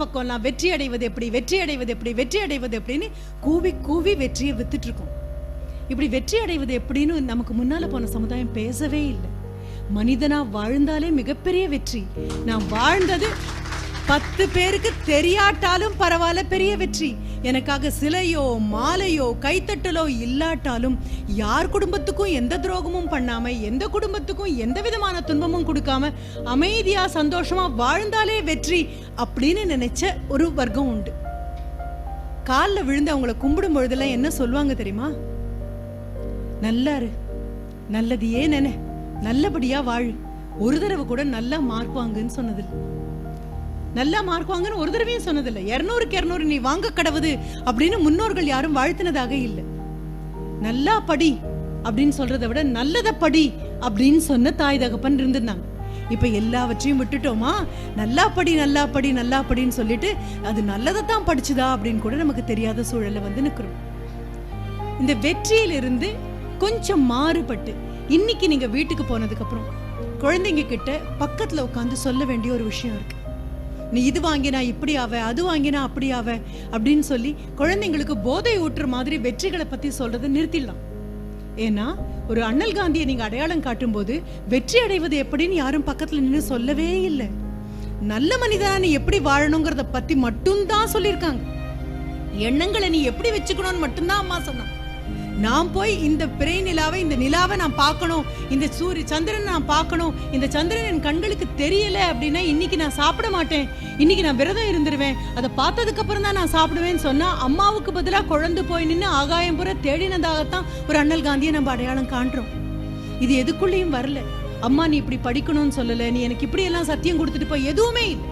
பக்கம்லாம் வெற்றி அடைவது எப்படி, வெற்றி அடைவது எப்படி, வெற்றி அடைவது எப்படின்னு கூவி கூவி வெற்றியை வித்துட்டு இருக்கோம். இப்படி வெற்றி அடைவது எப்படின்னு நமக்கு முன்னால போன சமுதாயம் பேசவே இல்லை. மனிதனா வாழ்ந்தாலே மிகப்பெரிய வெற்றி. நான் வாழ்ந்தது 10 பேருக்கு தெரியாட்டாலும் பரவாயில்ல, பெரிய வெற்றி. எனக்காக சிலையோ மாலையோ கைத்தட்டலோ இல்லாட்டாலும் யார் குடும்பத்துக்கும் எந்த துரோகமும் பண்ணாம, எந்த குடும்பத்துக்கும் எந்த விதமான துன்பமும் கொடுக்காம அமைதியா சந்தோஷமா வாழ்ந்தாலே வெற்றி அப்படின்னு நினைச்ச ஒரு வர்க்கம் உண்டு. காலில் விழுந்து அவங்கள கும்பிடும் பொழுதெல்லாம் என்ன சொல்லுவாங்க தெரியுமா? நல்லாரு, நல்லதையே நினை, நல்லபடியா வாழ், ஒரு தடவை கூட நல்லா மார்க் வாங்குன்னு சொன்னதில்லை. நல்லா மார்க் வாங்கன்னு ஒரு தடவையும் சொன்னதில்லை. 200க்கு 200 நீ வாங்க கடவுது அப்படின்னு முன்னோர்கள் யாரும் வாழ்த்தினதாக இல்லை. நல்லா படி அப்படின்னு சொல்றதை விட நல்லத படி அப்படின்னு சொன்ன தாய் தகப்பன் இருந்திருந்தாங்க. இப்ப எல்லாவற்றையும் விட்டுட்டோமா? நல்லா படி நல்லா படி நல்லா படின்னு சொல்லிட்டு அது நல்லதைத்தான் படிச்சுதா அப்படின்னு கூட நமக்கு தெரியாத சூழல்ல வந்து நிற்கிறோம். இந்த வெற்றியிலிருந்து கொஞ்சம் மாறுபட்டு இன்னைக்கு நீங்க வீட்டுக்கு போனதுக்கு அப்புறம் குழந்தைங்க கிட்ட பக்கத்துல உட்காந்து சொல்ல வேண்டிய ஒரு விஷயம் இருக்கு. நீ இது வாங்கினா இப்படி ஆவ, அது வாங்கினா அப்படி ஆவ அப்படின்னு சொல்லி குழந்தைங்களுக்கு போதை ஊட்டுற மாதிரி வெற்றிகளை பத்தி சொல்றதை நிறுத்திடலாம். ஏன்னா ஒரு அண்ணல் காந்தியை நீங்க அடையாளம் காட்டும் போது வெற்றி அடைவது எப்படின்னு யாரும் பக்கத்துல நின்று சொல்லவே இல்லை. நல்ல மனிதனா நீ எப்படி வாழணுங்கிறத பத்தி மட்டும்தான் சொல்லியிருக்காங்க. எண்ணங்களை நீ எப்படி வச்சுக்கணும்னு மட்டும்தான் அம்மா சொன்னாங்க. நான் போய் இந்த பிறை நிலாவை, இந்த நிலாவை நான் பார்க்கணும், இந்த சூரிய சந்திரன் நான் பார்க்கணும், இந்த சந்திரன் என் கண்களுக்கு தெரியல அப்படின்னா இன்னைக்கு நான் சாப்பிட மாட்டேன், இன்னைக்கு நான் விரதம் இருந்துருவேன், அதை பார்த்ததுக்கு அப்புறம் தான் நான் சாப்பிடுவேன்னு சொன்னா அம்மாவுக்கு பதிலாக குழந்து போய் நின்று ஆகாயம் புற தேடினதாகத்தான் ஒரு அண்ணல் காந்தியை நம்ம அடையாளம் காண்றோம். இது எதுக்குள்ளேயும் வரல. அம்மா நீ இப்படி படிக்கணும்னு சொல்லல, நீ எனக்கு இப்படி எல்லாம் சத்தியம் கொடுத்துட்டு போய் எதுவுமே இல்லை.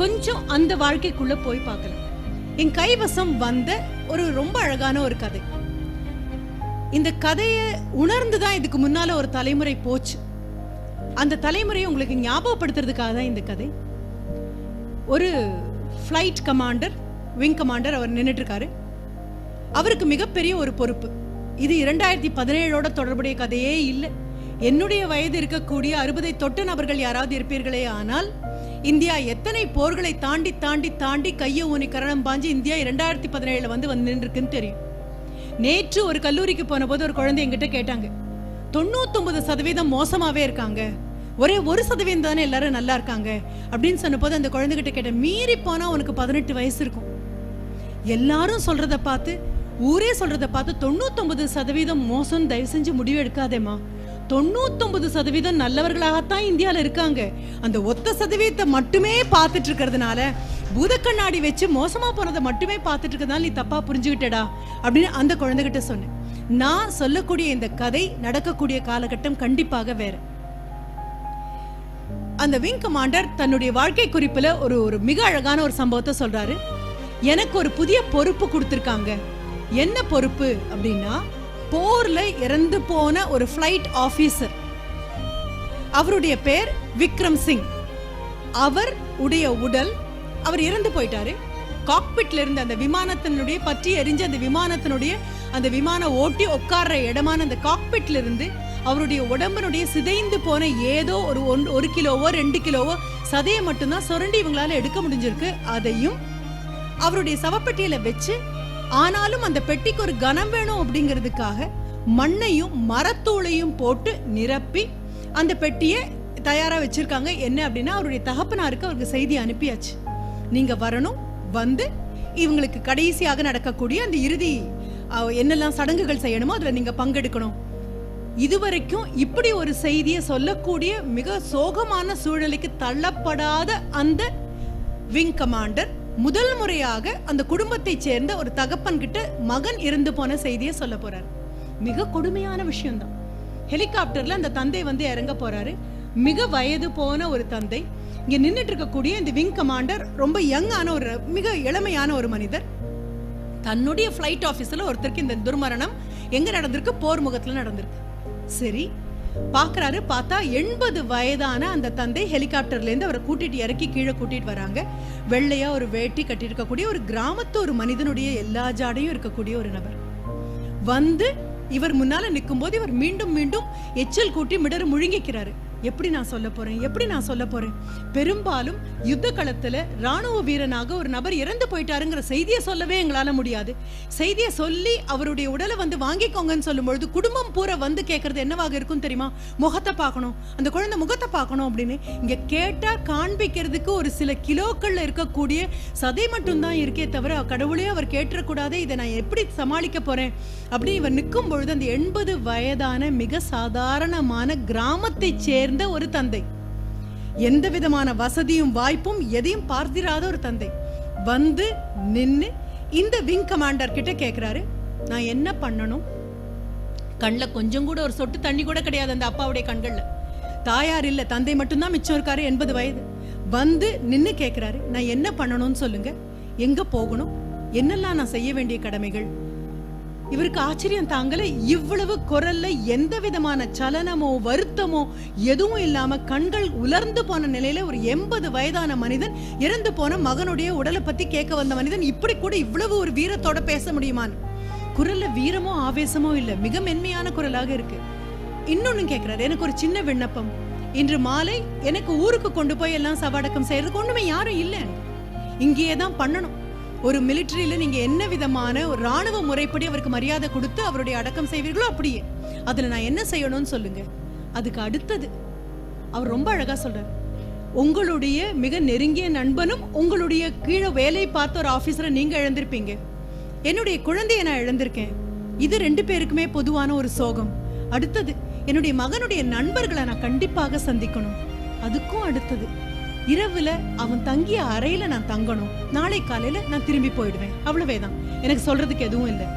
கொஞ்சம் அந்த வாழ்க்கைக்குள்ள போய் பார்க்கலாம். என் கைவசம் வந்த ஒரு ரொம்ப அழகான ஒரு கதை. இந்த கதையை உணர்ந்துதான் இதுக்கு முன்னால ஒரு தலைமுறை போச்சு. அந்த தலைமுறையை உங்களுக்கு ஞாபகப்படுத்துறதுக்காக தான் இந்த கதை. ஒரு ஃப்ளைட் கமாண்டர், விங் கமாண்டர், அவர் நின்றுட்டு இருக்காரு. அவருக்கு மிகப்பெரிய ஒரு பொறுப்பு. இது 2017ஓட தொடர்புடைய கதையே இல்லை. என்னுடைய வயது இருக்கக்கூடிய 60 தொட்ட நபர்கள் யாராவது இருப்பீர்களே ஆனால் இந்தியா எத்தனை போர்களை தாண்டி தாண்டி தாண்டி கையை ஊனி கரணம் பாஞ்சு இந்தியா 2017 வந்து நின்றுருக்குன்னு தெரியும். நேற்று ஒரு கல்லூரிக்கு போன போது ஒரு குழந்தை என்கிட்ட கேட்டாங்க, 99% மோசமாவே இருக்காங்க, ஒரே 1% தானே எல்லாரும் நல்லா இருக்காங்க அப்படின்னு சொன்ன போது அந்த குழந்தைகிட்ட கேட்டேன், மீறி போனா உனக்கு 18 வயசு இருக்கும். எல்லாரும் சொல்றத பார்த்து, ஊரே சொல்றத பார்த்து 99% மோசம் தயவு செஞ்சு முடிவு எடுக்காதேமா. 99% நல்லவர்களாகத்தான் இந்தியால இருக்காங்க. அந்த 1% மட்டுமே பார்த்துட்டு இருக்கிறதுனால, பூதக்கண்ணாடி வச்சு மோசமா போனதை மட்டுமே பார்த்துட்டு இருக்கிறதுனால நீ தப்பா புரிஞ்சுக்கிட்டடா அப்படின்னு அந்த குழந்தைகிட்ட சொன்னேன். நான் சொல்லக்கூடிய இந்த கதை நடக்கக்கூடிய காலகட்டம் கண்டிப்பாக வேற. அந்த விங் கமாண்டர் தன்னுடைய வாழ்க்கை குறிப்புல ஒரு மிக அழகான ஒரு சம்பவத்தை சொல்றாரு. எனக்கு ஒரு புதிய பொறுப்பு கொடுத்திருக்காங்க. என்ன பொறுப்பு அப்படின்னா, போர்ல இறந்து போன ஒரு ஃப்ளைட் ஆபீசர், அவருடைய பேர் விக்ரம் சிங். அவர் உடைய உடல், அவர் இறந்து போயிட்டாரு. காக்பிட்ல இருந்து அந்த விமானத்தினுடைய பற்றி எரிஞ்ச அந்த விமானத்தினுடைய அந்த விமான ஓட்டி உட்கார்ற இடமான அந்த காக்பிட்ல இருந்து அவருடைய உடம்பினுடைய சிதைந்து போன ஏதோ ஒரு 1 கிலோவோ 2 கிலோவோ சதையை மட்டும்தான் சுரண்டி இவங்களால எடுக்க முடிஞ்சிருக்கு. அதையும் அவருடைய சவப்பெட்டியில வச்சு, ஆனாலும் அந்த பெட்டிக்கு ஒரு கனம் வேணும் அப்படிங்கிறதுக்காக மண்ணையும் மரத்தூளையும் போட்டு நிரப்பி அந்த பெட்டியை தயாரா வச்சிருக்காங்க. என்ன அப்படின்னா, அவருடைய தகப்பனாருக்கு அவருக்கு செய்தி அனுப்பியாச்சு, நீங்க வரணும், வந்து இவங்களுக்கு கடைசியாக நடக்கக்கூடிய அந்த இறுதி என்னெல்லாம் சடங்குகள் செய்யணுமோ அதுல நீங்க பங்கெடுக்கணும். இதுவரைக்கும் இப்படி ஒரு செய்தியை சொல்லக்கூடிய மிக சோகமான சூழலுக்கு தள்ளப்படாத அந்த விங் கமாண்டர் முதல் முறையாக அந்த குடும்பத்தை சேர்ந்த ஒரு தகப்பன் கிட்ட மகன் இறந்து போன செய்தியை சொல்ல போறாரு. மிக கொடுமையான விஷயம்தான். ஹெலிகாப்டர்ல அந்த தந்தை வந்து இறங்க போறாரு. மிக வயது போன ஒரு தந்தை. இங்க நின்றுட்டு இருக்கக்கூடிய இந்த விங் கமாண்டர் ரொம்ப யங்கான ஒரு மிக இளமையான ஒரு மனிதர். தன்னுடைய ஃப்ளைட் ஆபீஸ்ல ஒருத்தருக்கு இந்த துர்மரணம் எங்க நடந்திருக்கு? போர் முகத்துல நடந்திருக்கு. சரி, பாக்குறாரு. பார்த்தா 80 வயதான அந்த தந்தை ஹெலிகாப்டர்ல இருந்து அவரை கூட்டிட்டு இறக்கி கீழே கூட்டிட்டு வராங்க. வெள்ளையா ஒரு வேட்டி கட்டி இருக்கக்கூடிய ஒரு கிராமத்து ஒரு மனிதனுடைய எல்லா ஜாடையும் இருக்கக்கூடிய ஒரு நபர் வந்து இவர் முன்னால நிற்கும் போது இவர் மீண்டும் மீண்டும் எச்சல் கூட்டி மிடர் முழுங்கிக்கிறாரு. எப்படி நான் சொல்ல போறேன்? பெரும்பாலும் யுத்த களத்துல ராணுவ வீரனாக ஒரு நபர் இறந்து போயிட்டாருங்கிற செய்தியை சொல்லவே எங்களால முடியாது. செய்தியை சொல்லி அவருடைய உடலை வந்து வாங்கிக்கோங்கன்னு சொல்லும் பொழுது குடும்பம் பூரா வந்து கேட்கறது என்னவாக இருக்கும் தெரியுமா? முகத்தை பார்க்கணும், அந்த குழந்தை முகத்தை பார்க்கணும் அப்படின்னு. இங்க கேட்டா காண்பிக்கிறதுக்கு ஒரு சில கிலோக்கள்ல இருக்கக்கூடிய சதை மட்டும்தான் இருக்கே தவிர கடவுளே அவர் கேட்டுறக்கூடாது, இதை நான் எப்படி சமாளிக்க போறேன் அப்படி இவர் நிற்கும் பொழுது அந்த 80 வயதான மிக சாதாரணமான கிராமத்தை சேர்ந்த ஒரு தந்தை, எந்த விதமான வசதியும் வாய்ப்பும் எதையும் பார்த்திராத ஒரு தந்தை வந்து நின்னு இந்த விங் கமாண்டர் கிட்ட கேக்குறாரு, நான் என்ன பண்ணணும்? கண்ணுல கொஞ்சம் கூட ஒரு சொட்டு தண்ணி கூட கிடையாது அந்த அப்பாவுடைய கண்கள்ல. தாயார் இல்ல, தந்தை மட்டும்தான் மிச்சம் இருக்காரு, 80 வயது. வந்து நின்னு கேக்குறாரு, நான் என்ன பண்ணணும்னு சொல்லுங்க, எங்க போகணும், என்னெல்லாம் நான் செய்ய வேண்டிய கடமைகள். இவருக்கு ஆச்சரியம் தாங்கல. இவ்வளவு குரல்ல எந்த விதமான சலனமோ வருத்தமோ எதுவும் இல்லாம கண்கள் உலர்ந்து போன நிலையில ஒரு 80 வயதான மனிதன், இறந்து போன மகனுடைய உடலை பத்தி கேட்க வந்த மனிதன் இப்படி கூட இவ்வளவு ஒரு வீரத்தோட பேச முடியுமான்னு. குரல்ல வீரமோ ஆவேசமோ இல்ல, மிக மென்மையான குரலாக இருக்கு. இன்னொன்னு கேட்கிறாரு, எனக்கு ஒரு சின்ன விண்ணப்பம், இன்று மாலை எனக்கு ஊருக்கு கொண்டு போய் எல்லாம் சவடக்கம் செய்யறதுக்கு ஒண்ணுமே யாரும் இல்லை, இங்கேயே தான் பண்ணணும். ஒரு மிலிட்டரியில நீங்க என்ன விதமான ஒரு ராணுவ முறைப்படி அவருக்கு மரியாதை கொடுத்து அவருடைய அடக்கம் செய்வீர்களோ அப்படியே, அதுல நான் என்ன செய்யணும்னு சொல்லுங்க. அதுக்கு அடுத்தது அவர் ரொம்ப அழகா சொல்றாரு, உங்களுடைய மிக நெருங்கிய நண்பனும் உங்களுடைய கீழே வேலை பார்த்த ஒரு ஆபீசரை நீங்க இழந்திருப்பீங்க, என்னுடைய குழந்தைய நான் இழந்திருக்கேன், இது 2 பேருக்குமே பொதுவான ஒரு சோகம். அடுத்தது என்னுடைய மகனுடைய நண்பர்களை நான் கண்டிப்பாக சந்திக்கணும். அதுக்கும் அடுத்தது இரவுல அவன் தங்கிய அறையில நான் தங்கணும், நாளை காலையில நான் திரும்பி போயிடுவேன், அவ்வளவேதான், எனக்கு சொல்றதுக்கு எதுவும் இல்லை.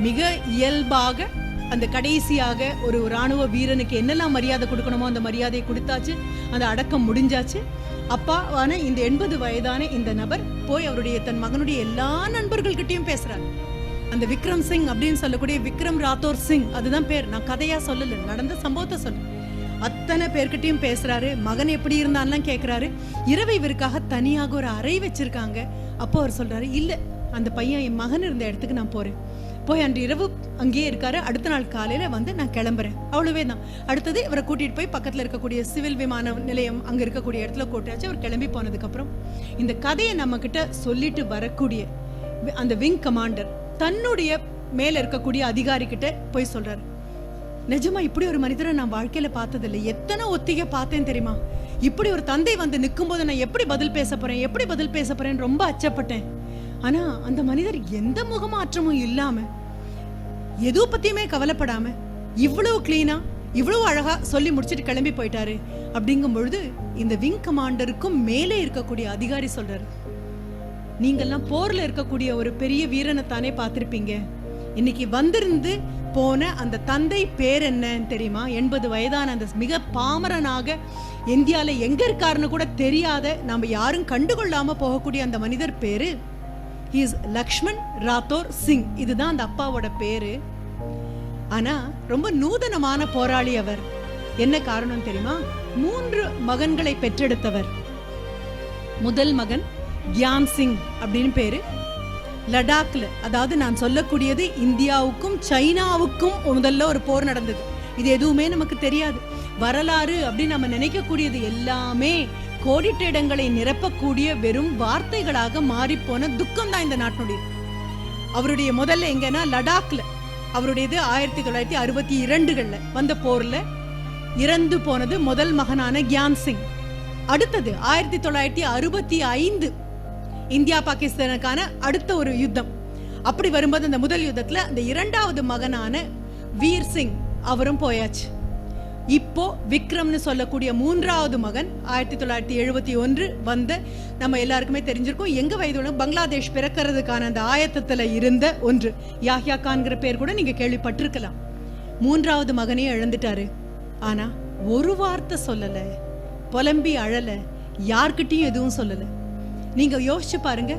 மிக இயல்பாக அந்த கடைசியாக ஒரு ராணுவ வீரனுக்கு என்னெல்லாம் மரியாதை கொடுக்கணுமோ அந்த மரியாதையை கொடுத்தாச்சு, அந்த அடக்கம் முடிஞ்சாச்சு. அப்பாவான இந்த 80 வயதான இந்த நபர் போய் அவருடைய தன் மகனுடைய எல்லா நண்பர்கள்கிட்டையும் பேசுறாரு. அந்த விக்ரம் சிங் அப்படின்னு சொல்லக்கூடிய விக்ரம் ராத்தோர் சிங், அதுதான் பேர், நான் கதையா சொல்லல, நடந்த சம்பவத்தை சொல்ல. அத்தனை பேர்கிட்டையும் பேசுறாரு, மகன் எப்படி இருந்தான்லாம் கேட்கிறாரு. இரவு இவருக்காக தனியாக ஒரு அறை வச்சிருக்காங்க. அப்போ அவர் சொல்றாரு, இல்ல அந்த பையன் என் மகன் இருந்த இடத்துக்கு நான் போறேன், போய் அன்று இரவு அங்கேயே இருக்காரு, அடுத்த நாள் காலையில வந்து நான் கிளம்புறேன், அவ்வளவே தான். அடுத்தது இவரை கூட்டிட்டு போய் பக்கத்துல இருக்கக்கூடிய சிவில் விமான நிலையம் அங்க இருக்கக்கூடிய இடத்துல கூட்டாச்சு. அவர் கிளம்பி போனதுக்கு அப்புறம் இந்த கதையை நம்ம கிட்ட சொல்லிட்டு வரக்கூடிய அந்த விங் கமாண்டர் தன்னுடைய மேல இருக்கக்கூடிய அதிகாரி கிட்ட போய் சொல்றாரு, நிஜமா இப்படி ஒரு மனிதரை நான் வாழ்க்கையில பார்த்ததில்லை, எத்தனை ஒத்திகை பார்த்தேன் தெரியுமா, இப்படி ஒரு தந்தை வந்து நிற்கும் போது நான் எப்படி பதில் பேச போறேன் ரொம்ப அச்சப்பட்டேன். ஆனா அந்த மனிதர் எந்த முகமாற்றமும் இல்லாம, எது பத்தியுமே கவலைப்படாம, இவ்வளவு கிளீனா இவ்வளவு அழகா சொல்லி முடிச்சுட்டு கிளம்பி போயிட்டாரு. அப்படிங்கும் பொழுது இந்த விங் கமாண்டருக்கும் மேலே இருக்கக்கூடிய அதிகாரி சொல்றாரு, நீங்கெல்லாம் போர்ல இருக்கக்கூடிய ஒரு பெரிய வீரனை தானே பார்த்திருப்பீங்க, இன்னைக்கு வந்திருந்து போன அந்த தந்தை பேர் என்னன்னு தெரியுமா? 80 வயதான அந்த மிக பாமரனாக இந்தியால எங்க இருக்காருன்னு கூட தெரியாத, நாம யாரும் கண்டுகொள்ளாம போகக்கூடிய அந்த மனிதர் பேரு லக்ஷ்மண் ராத்தோர் சிங். இதுதான் அந்த அப்பாவோட பேரு. ஆனா ரொம்ப நூதனமான போராளி அவர். என்ன காரணம் தெரியுமா? 3 மகன்களை பெற்றெடுத்தவர். முதல் மகன் கியான் சிங் அப்படின்னு பேரு. லடாக்ல, அதாவது நான் சொல்லக்கூடியது இந்தியாவுக்கும் சைனாவுக்கும் முதல்ல ஒரு போர் நடந்தது. இது எதுவுமே நமக்கு தெரியாது. வரலாறு அப்படின்னு நம்ம நினைக்கக்கூடியது எல்லாமே கோடிட்ட இடங்களை நிரப்பக்கூடிய வெறும் வார்த்தைகளாக மாறி போன துக்கம் தான் இந்த நாட்டினுடைய. அவருடைய முதல்ல எங்கன்னா லடாக்ல, அவருடையது 1962 வந்த போர்ல இறந்து போனது முதல் மகனான கியான் சிங். அடுத்தது 1965 இந்தியா பாகிஸ்தானுக்கான அடுத்த ஒரு யுத்தம். அப்படி வரும்போது அந்த முதல் யுத்தத்துல அந்த 2வது மகனான வீர் சிங் அவரும் போயாச்சு. இப்போ விக்ரம்னு சொல்லக்கூடிய 3வது மகன் 1971 வந்த, நம்ம எல்லாருக்குமே தெரிஞ்சிருக்கும், எங்க வயதுள்ள பங்களாதேஷ் பிறக்கிறதுக்கான அந்த ஆயத்தத்துல இருந்த ஒன்று. யாஹ்யா கான்கிற பேர் கூட நீங்க கேள்விப்பட்டிருக்கலாம். 3வது மகனையும் இழந்துட்டாரு. ஆனா ஒரு வார்த்தை சொல்லல, புலம்பி அழல, யார்கிட்டையும் எதுவும் சொல்லல. நீங்க யோசிச்சு பாருங்க,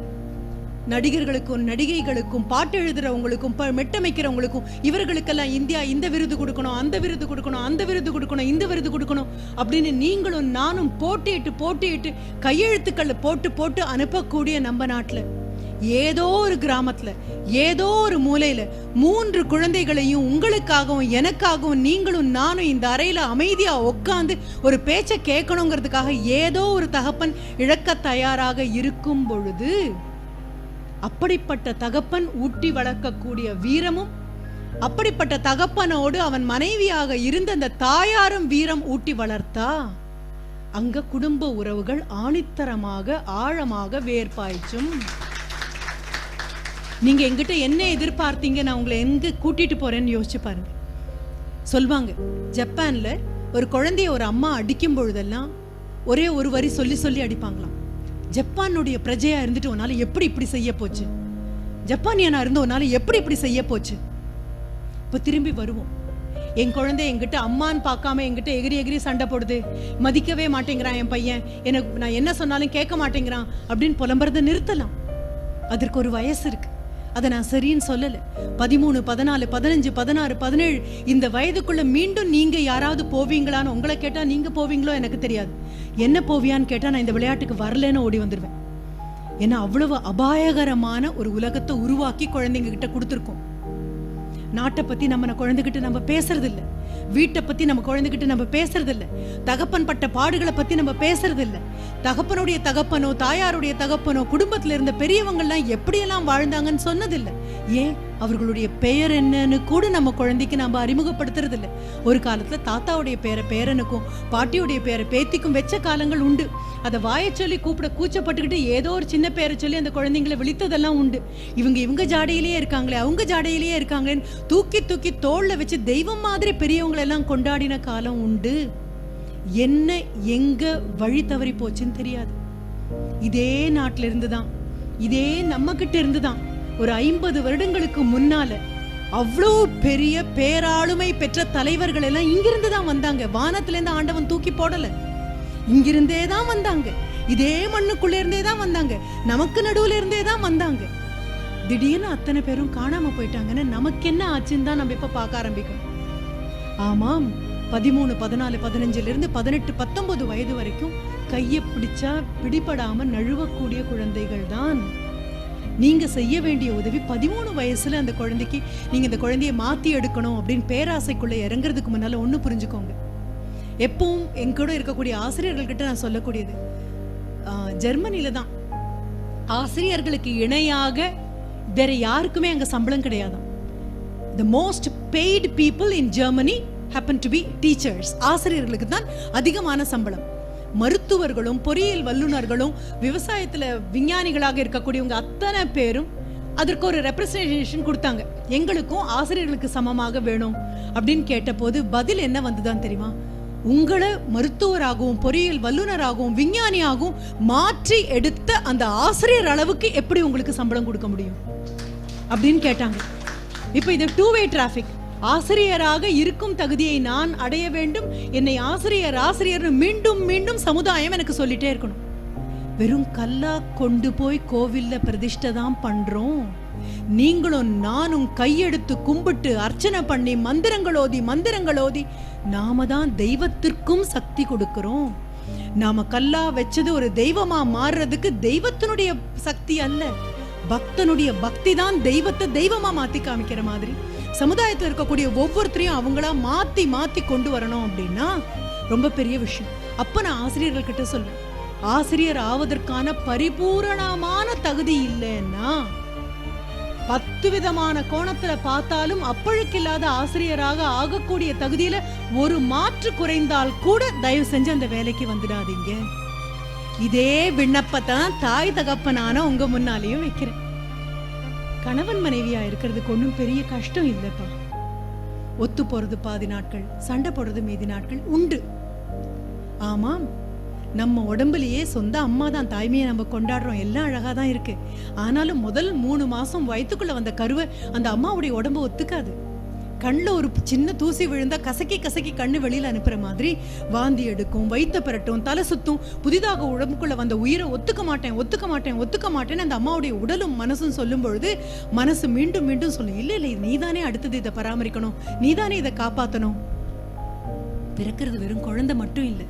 நடிகர்களுக்கும் நடிகைகளுக்கும் பாட்டு எழுதுறவங்களுக்கும் மெட்டமைக்கிறவங்களுக்கும் இவர்களுக்கெல்லாம் இந்தியா இந்த விருது கொடுக்கணும், அந்த விருது கொடுக்கணும், அந்த விருது கொடுக்கணும், இந்த விருது கொடுக்கணும் அப்படின்னு நீங்களும் நானும் போட்டியிட்டு கையெழுத்துக்கள் போட்டு அனுப்பக்கூடிய நம்ம நாட்டுல ஏதோ ஒரு கிராமத்துல ஏதோ ஒரு மூலையில 3 குழந்தைகளையும் உங்களுக்காகவும் எனக்காகவும் நீங்களும் நானும் இந்த அறையில அமைதியா உட்கார்ந்து ஒரு பேச்சை கேட்கணுங்கிறதுக்காக ஏதோ ஒரு தகப்பன் இழக்க தயாராக இருக்கும் பொழுது, அப்படிப்பட்ட தகப்பன் ஊட்டி வளர்க்கக்கூடிய வீரமும், அப்படிப்பட்ட தகப்பனோடு அவன் மனைவியாக இருந்த அந்த தாயாரும் வீரம் ஊட்டி வளர்த்தா அங்க குடும்ப உறவுகள் ஆணித்தரமாக ஆழமாக வேர்பாய்ச்சும். நீங்க எங்கிட்ட என்ன எதிர்பார்த்தீங்க, நான் உங்களை எங்க கூட்டிட்டு போறேன்னு யோசிச்சு பாருங்க. சொல்வாங்க, ஜப்பான்ல ஒரு குழந்தைய ஒரு அம்மா அடிக்கும் பொழுதெல்லாம் ஒரே ஒரு வரி சொல்லி சொல்லி அடிப்பாங்களாம். ஜப்பானுடைய பிரஜையா இருந்துட்டு உன்னால எப்படி இப்படி செய்ய போச்சு, ஜப்பானியனா இருந்து உன்னால எப்படி இப்படி செய்ய போச்சு. இப்ப திரும்பி வருவோம். என் குழந்தை என்கிட்ட அம்மான்னு பார்க்காம என்கிட்ட எகிரி எகிரி சண்டை போடுது, மதிக்கவே மாட்டேங்கிறான் என் பையன், எனக்கு நான் என்ன சொன்னாலும் கேட்க மாட்டேங்கிறான் அப்படின்னு புலம்புறதை நிறுத்தலாம். அதற்கு ஒரு வயசு இருக்கு, அதை நான் சரின்னு சொல்லல. 13, 14, 15, 16, 17 இந்த வயதுக்குள்ள மீண்டும் நீங்க யாராவது போவீங்களான்னு உங்களை கேட்டா நீங்க போவீங்களோ எனக்கு தெரியாது. என்ன போவியான்னு கேட்டா நான் இந்த விளையாட்டுக்கு வரலன்னு ஓடி வந்துடுவேன். ஏன்னா அவ்வளவு அபாயகரமான ஒரு உலகத்தை உருவாக்கி குழந்தைங்க கிட்ட கொடுத்துருக்கோம். நாட்டை பத்தி நம்ம குழந்தைகிட்ட நம்ம பேசுறது இல்லை, வீட்டை பத்தி நம்ம குழந்தைகிட்ட நம்ம பேசுறது இல்லை, தகப்பன் பட்ட பாடுகளை பத்தி நம்ம பேசுறது இல்லை. தகப்பனுடைய தகப்பனோ தாயாருடைய தகப்பனோ குடும்பத்துல இருந்த பெரியவங்கள்லாம் எப்படியெல்லாம் வாழ்ந்தாங்கன்னு சொன்னதில்லை. ஏன், அவர்களுடைய பெயர் என்னன்னு கூட நம்ம குழந்தைக்கு நம்ம அறிமுகப்படுத்துறது இல்லை. ஒரு காலத்துல தாத்தாவுடைய பேரை பேரனுக்கும் பாட்டியுடைய பேரை பேத்திக்கும் வச்ச காலங்கள் உண்டு. அதை வாயை சொல்லி கூப்பிட கூச்சப்பட்டுக்கிட்டு ஏதோ ஒரு சின்ன பேரை சொல்லி அந்த குழந்தைங்களை விழித்ததெல்லாம் உண்டு. இவங்க ஜாடையிலேயே இருக்காங்களே, அவங்க ஜாடையிலேயே இருக்காங்களேன்னு தூக்கி தூக்கி தோல்ல வச்சு தெய்வம் மாதிரி பெரியவங்களெல்லாம் கொண்டாடின காலம் உண்டு. என்ன எங்க வழி தவறி போச்சுன்னு தெரியாது. இதே நாட்டில இருந்துதான், இதே நம்ம கிட்ட இருந்துதான் ஒரு 50 வருடங்களுக்கு முன்னால அவ்வளோ பெரிய பேராளுமை பெற்ற தலைவர்கள் எல்லாம் இங்கிருந்து தான் வந்தாங்க. வானத்துல இருந்து ஆண்டவன் தூக்கி போடல, இங்கிருந்தே தான் வந்தாங்க. இதே மண்ணுக்குள்ள இருந்தே தான் வந்தாங்க, நமக்கு நடுவுல இருந்தே தான் வந்தாங்க. திடீர்னு அத்தனை பேரும் காணாம போயிட்டாங்கன்னு நமக்கு என்ன ஆச்சுன்னு தான் நம்ம இப்ப பார்க்க ஆரம்பிக்கணும். ஆமாம், 13, 14, 15 இருந்து 18, 19 வயது வரைக்கும் கையை பிடிச்சா பிடிபடாம நழுவக்கூடிய குழந்தைகள் தான். நீங்க செய்ய வேண்டிய உதவி 13 வயசுல அந்த குழந்தைக்கு நீங்க இந்த குழந்தைய மாத்தி எடுக்கணும் அப்படின்னு பேராசைக்குள்ள இறங்குறதுக்கு முன்னால ஒண்ணு புரிஞ்சுக்கோங்க. எப்பவும் என் கூட இருக்கக்கூடிய ஆசிரியர்கள் கிட்ட நான் சொல்லக்கூடியது, ஜெர்மனில தான் ஆசிரியர்களுக்கு இணையாக வேற யாருக்குமே அங்க சம்பளம் கிடையாதான். The most paid people in Germany happen to be teachers. ஆசிரியர்களுக்கு தான் அதிகமான சம்பளம். மருத்துவர்களும் பொறியியல் வல்லுநர்களும் விவசாயத்துல விஞ்ஞானிகளாக இருக்கக்கூடியவங்க அத்தனை பேரும் அதற்கு ஒரு ரெப்ரசன்டேஷன் கொடுத்தாங்க. எங்களுக்கும் ஆசிரியர்களுக்கு சமமாக வேணும் அப்படின்னு கேட்டபோது பதில் என்ன வந்துதான் தெரியுமா? உங்களை மருத்துவராகவும் பொறியியல் வல்லுநராகவும் விஞ்ஞானியாகவும் மாற்றி எடுத்த அந்த ஆசிரியர் அளவுக்கு எப்படி உங்களுக்கு சம்பளம் கொடுக்க முடியும் அப்படின்னு கேட்டாங்க. இப்ப இது 2-way டிராபிக். ஆசிரியராக இருக்கும் தகுதியை நான் அடைய வேண்டும், என்னை ஆசிரியர் மீண்டும் மீண்டும் சமுதாயம் எனக்கு சொல்லிட்டே இருக்கணும். வெறும் கல்லா கொண்டு போய் கோவில்ல பிரதிஷ்டை தான் பண்றோம். நீங்களும் நானும் கையெடுத்து கும்பிட்டு அர்ச்சனை பண்ணி மந்திரங்கள் ஓதி நாம தான் தெய்வத்திற்கும் சக்தி கொடுக்கிறோம். நாம கல்லா வச்சது ஒரு தெய்வமா மாறுறதுக்கு தெய்வத்தினுடைய சக்தி அல்ல, பக்தனுடைய பக்தி தான் தெய்வத்தை தெய்வமா மாத்தி காமிக்கிற மாதிரி சமுதாயத்தில் இருக்கக்கூடிய ஒவ்வொருத்தரையும் அவங்களா மாத்தி மாத்தி கொண்டு வரணும் அப்படின்னா ரொம்ப பெரிய விஷயம். அப்ப நான் ஆசிரியர்கள் கிட்ட சொல்வேன், ஆசிரியர் ஆவதற்கான பரிபூரணமான தகுதி இல்லைன்னா 10 விதமான கோணத்துல பார்த்தாலும் அப்பழுக்கில்லாத ஆசிரியராக ஆகக்கூடிய தகுதியில ஒரு மாற்று குறைந்தால் கூட தயவு செஞ்சு அந்த வேலைக்கு வந்துடாதீங்க. இதே விண்ணப்பத்தை தாய் தகப்பனான உங்க முன்னாலேயும் வைக்கிறேன். கணவன் மனைவியா இருக்கிறதுக்கு ஒன்றும் பெரிய கஷ்டம் இல்லைப்பா. ஒத்து போறது பாதி நாட்கள், சண்டை போடுறது மீதி நாட்கள் உண்டு. ஆமாம், நம்ம உடம்புலயே சொந்த அம்மா தான், தாய்மையை நம்ம கொண்டாடுறோம், எல்லாம் அழகா தான் இருக்கு. ஆனாலும் முதல் 3 மாசம் வயிற்றுக்குள்ள வந்த கருவை அந்த அம்மாவுடைய உடம்பு ஒத்துக்காது. கண்ணில் ஒரு சின்ன தூசி விழுந்தா கசக்கி கசக்கி கண்ணு வெளியில அனுப்புற மாதிரி வாந்தி எடுக்கும், வயிற்ற பெரட்டும், தலை சுத்தும். புதிதாக உடம்புக்குள்ள வந்த உயிரை ஒத்துக்க மாட்டேன்னு அந்த அம்மாவுடைய உடலும் மனசும் சொல்லும் பொழுது மனசு மீண்டும் மீண்டும் சொல்லும், இல்லை நீதானே அடுத்தது இதை பராமரிக்கணும், நீதானே இதை காப்பாற்றணும். பிறக்கிறது வெறும் குழந்தை மட்டும் இல்லை.